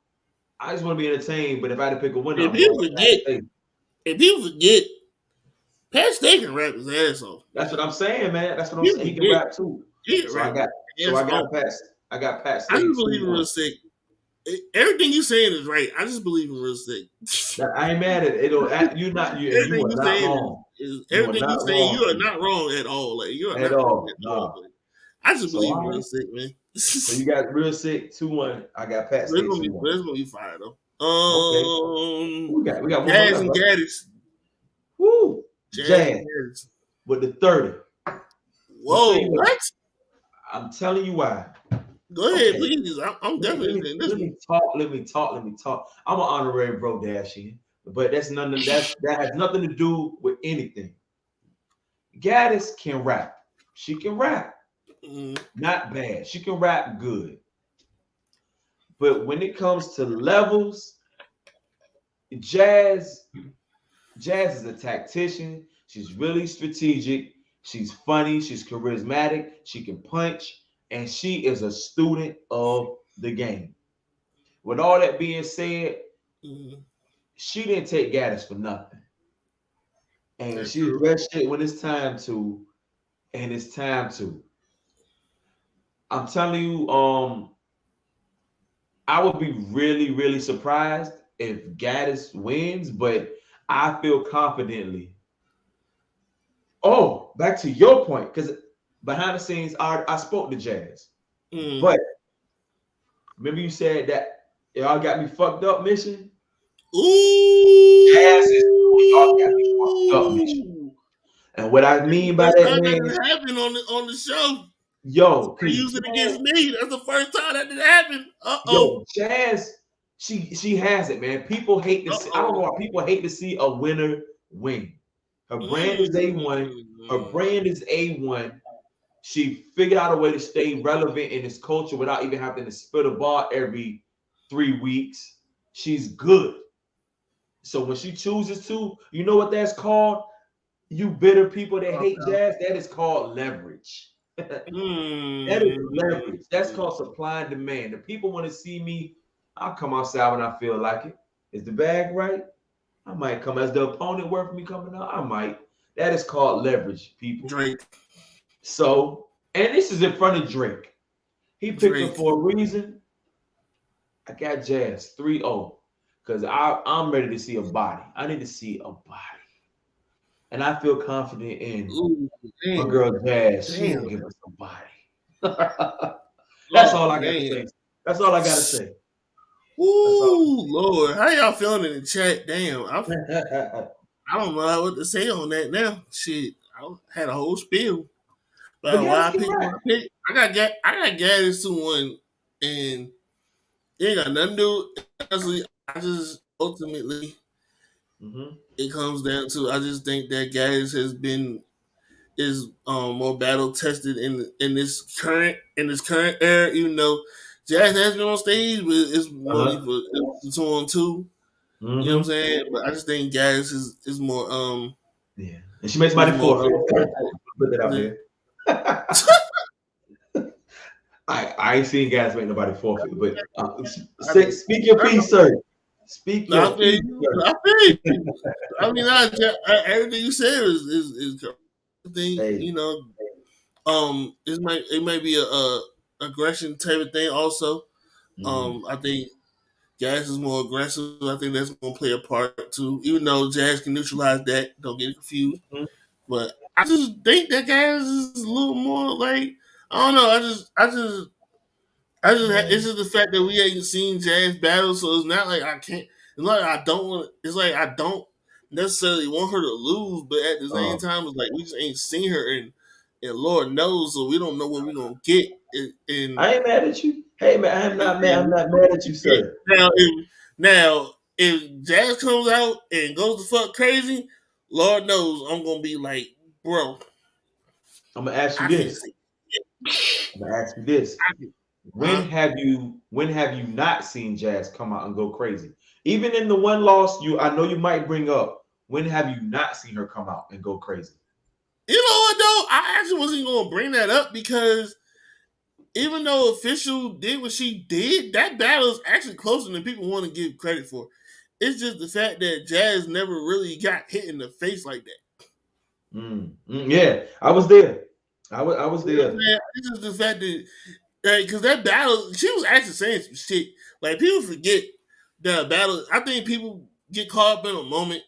just want to be entertained, but if I had to pick a winner, if people forget, Pat Stay can rap his ass off. That's what I'm saying, man. That's what I'm saying. He can rap too. I got Pat Stay. I just believe in Real Sick. Everything you saying is right. I just believe in Real Sick. I ain't mad at it. You're not wrong. Everything you saying, you are not wrong at all. Like you are at not all. Wrong at all. I just believe in Real Sick, man. So you got Real Sick 2-1. I got Pat Stay 2-1. It's gonna be fire though. We got one Jazz and Gaddis. Woo! Jazz with the 30. Whoa! What? I'm telling you why. Go ahead, please. I'm definitely saying this. Let me talk. I'm an honorary bro Dashian, but that has nothing to do with anything. Gaddis can rap. She can rap. Not bad. She can rap good. But when it comes to levels, Jazz is a tactician. She's really strategic. She's funny. She's charismatic. She can punch. And she is a student of the game. With all that being said, she didn't take Gaddis for nothing. And she addressed shit when it's time to. And it's time to. I'm telling you, I would be really, really surprised if Gaddis wins, but I feel confidently. Oh, back to your point, because behind the scenes, I spoke to Jazz. But remember you said that y'all got me fucked up, Mission? Ooh. Jazz is y'all got me fucked up, Mission. And what I mean by that, man, that happened on the show. Yo, they use it against me. That's the first time that did happen. Yo, Jazz, she has it, man. People hate to see. I don't know why people hate to see a winner win. Her brand is A1. Her brand is A1. She figured out a way to stay relevant in this culture without even having to spit a bar every 3 weeks. She's good. So when she chooses to, you know what that's called? You bitter people that hate Jazz, that is called leverage. That is leverage. That's called supply and demand. If people want to see me, I'll come outside when I feel like it. Is the bag right? I might come. As the opponent worth me coming out, I might. That is called leverage, people. Drake. So, and this is in front of Drake. He picked her for a reason. I got Jazz 3-0 because I'm ready to see a body. I need to see a body. And I feel confident in my girl Jazz. She will give us a body. That's all I got to say. That's all I got to say. Ooh, Lord. How y'all feeling in the chat? Damn. I don't know what to say on that now. Shit. I had a whole spiel. But why I picked what I picked. I got Gaddis 2-1, and it ain't got nothing to do. Honestly, I just ultimately it comes down to I just think that Gaddis is more battle tested in this current era, even though Jazz has been on stage, but it's more for 2-on-2. You know what I'm saying? But I just think Gaddis is more yeah. And she makes money for it. Put that out there. I ain't seen guys make nobody forfeit, but speak your piece, sir. Speak your piece. I feel you. I mean, everything you said is thing. You know, it might be a aggression type of thing. Also, I think Jazz is more aggressive. I think that's going to play a part too. Even though Jazz can neutralize that, don't get it confused. But I just think that Jazz is a little more like I don't know. It's just the fact that we ain't seen Jazz battle, so it's not like I can't. It's like I don't want. It's like I don't necessarily want her to lose, but at the same time, it's like we just ain't seen her, and Lord knows, so we don't know what we're gonna get. And I ain't mad at you. Hey man, I'm not mad at you, sir. Now, if Jazz comes out and goes the fuck crazy, Lord knows I'm gonna be like, bro. I'm gonna ask you this. When have you not seen Jazz come out and go crazy? Even in the one loss, I know you might bring up. When have you not seen her come out and go crazy? You know what though? I actually wasn't gonna bring that up because even though Official did what she did, that battle is actually closer than people want to give credit for. It's just the fact that Jazz never really got hit in the face like that. Yeah, I was there. I was there. It's just the fact that because that battle, she was actually saying some shit. Like people forget that battle. I think people get caught up in a moment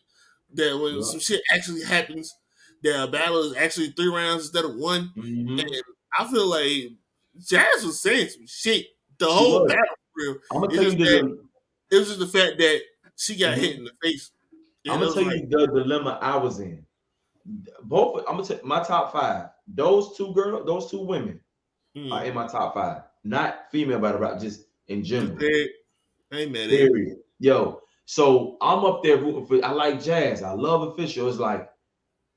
that when some shit actually happens, that a battle is actually 3 rounds instead of 1. And I feel like Jazz was saying some shit the whole battle. For real. I'm gonna tell you it was just the fact that she got hit in the face. I'm gonna tell you the dilemma I was in. I'm gonna tell my top 5. Those two women are in my top 5. not female battle rap, just in general. Hey man, Period. Yo, so I'm up there rooting for. I like Jazz. I love Official. It's like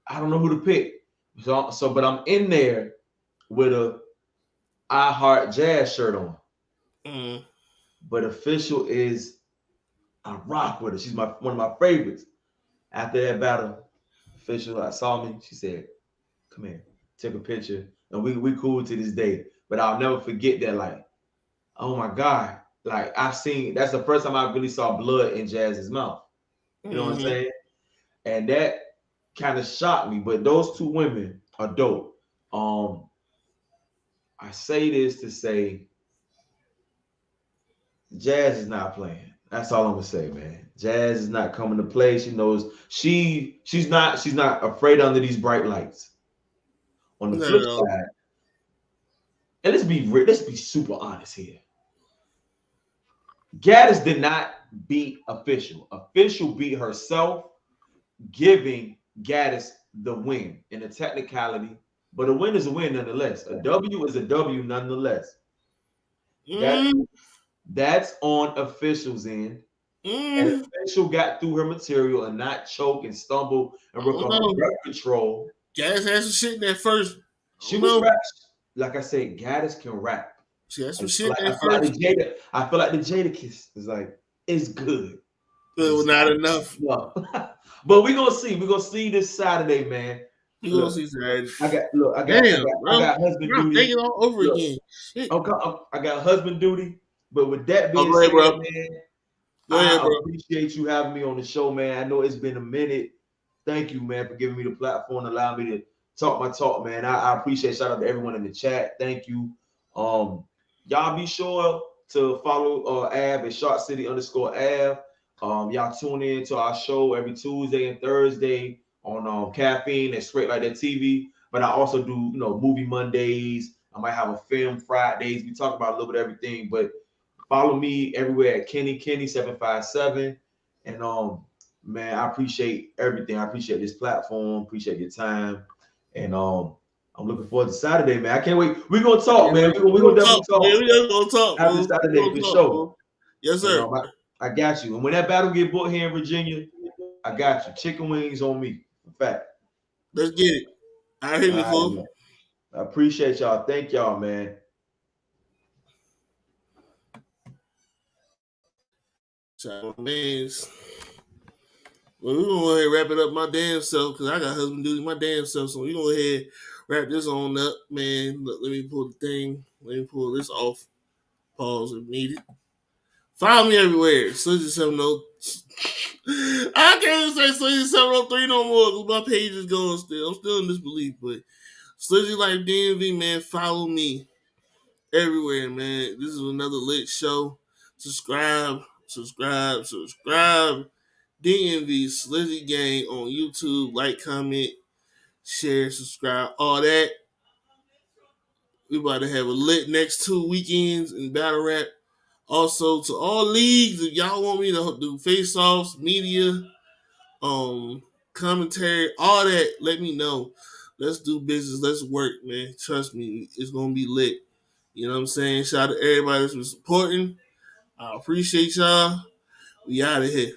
I don't know who to pick. But I'm in there with a I Heart Jazz shirt on. Mm. But Official is I rock with her. She's one of my favorites. After that battle, Official saw me. She said, "Come here, took a picture, and we cool to this day." But I'll never forget that. Like, oh my God, like I've seen. That's the first time I really saw blood in Jazz's mouth. You know what I'm saying? And that kind of shocked me. But those two women are dope. I say this to say, Jazz is not playing. That's all I'm gonna say, man. Jazz is not coming to play. She knows she's not afraid under these bright lights. On the flip side, and let's be super honest here. Gaddis did not beat Official. Official beat herself, giving Gaddis the win in a technicality. But a win is a win nonetheless. A W is a W nonetheless. That's on Official's end. And Official got through her material and not choke and stumble and recover rep control. Gaddis had some shit in that first. She was rap. Like I said, Gaddis can rap. She had some shit in that first. I feel like the Jadakiss is like, it's good. It was not enough. But we're gonna see. We're gonna see this Saturday, man. You gonna see Saturday. I got husband duty. Take it all over again. Shit. I got husband duty. But with that being said, man, I appreciate you having me on the show, man. I know it's been a minute. Thank you, man, for giving me the platform and allowing me to talk my talk, man. I appreciate. Shout out to everyone in the chat. Thank you. Y'all be sure to follow Av at @SharkCity_Av. Y'all tune in to our show every Tuesday and Thursday on Caffeine and Straight Like That TV. But I also do, movie Mondays. I might have a film Fridays. We talk about a little bit of everything, but follow me everywhere at Kenny757. And man, I appreciate everything. I appreciate this platform, appreciate your time. And I'm looking forward to Saturday, man. I can't wait. We're gonna talk, man. We're gonna definitely talk. Yeah, we're gonna talk after Saturday for sure. Bro. Yes, sir. I got you. And when that battle get booked here in Virginia, I got you. Chicken wings on me. In fact. Let's get it. I hear you, fool. I appreciate y'all. Thank y'all, man. Well, we're gonna go ahead and wrap it up my damn self because I got husband duty my damn self. So we're gonna go ahead and wrap this on up, man. Look, let me pull the thing. Let me pull this off. Pause if needed. Follow me everywhere. Slizzy70. I can't even say Slizzy703 no more because my page is going still. I'm still in disbelief, but Slizzy Life DMV, man. Follow me everywhere, man. This is another lit show. Subscribe. DMV Slizzy Gang on YouTube. Like, comment, share, subscribe, all that. We about to have a lit next 2 weekends in battle rap. Also, to all leagues, if y'all want me to do face-offs, media, commentary, all that, let me know. Let's do business. Let's work, man. Trust me, it's gonna be lit. You know what I'm saying? Shout out to everybody that's been supporting. I appreciate y'all. We out of here.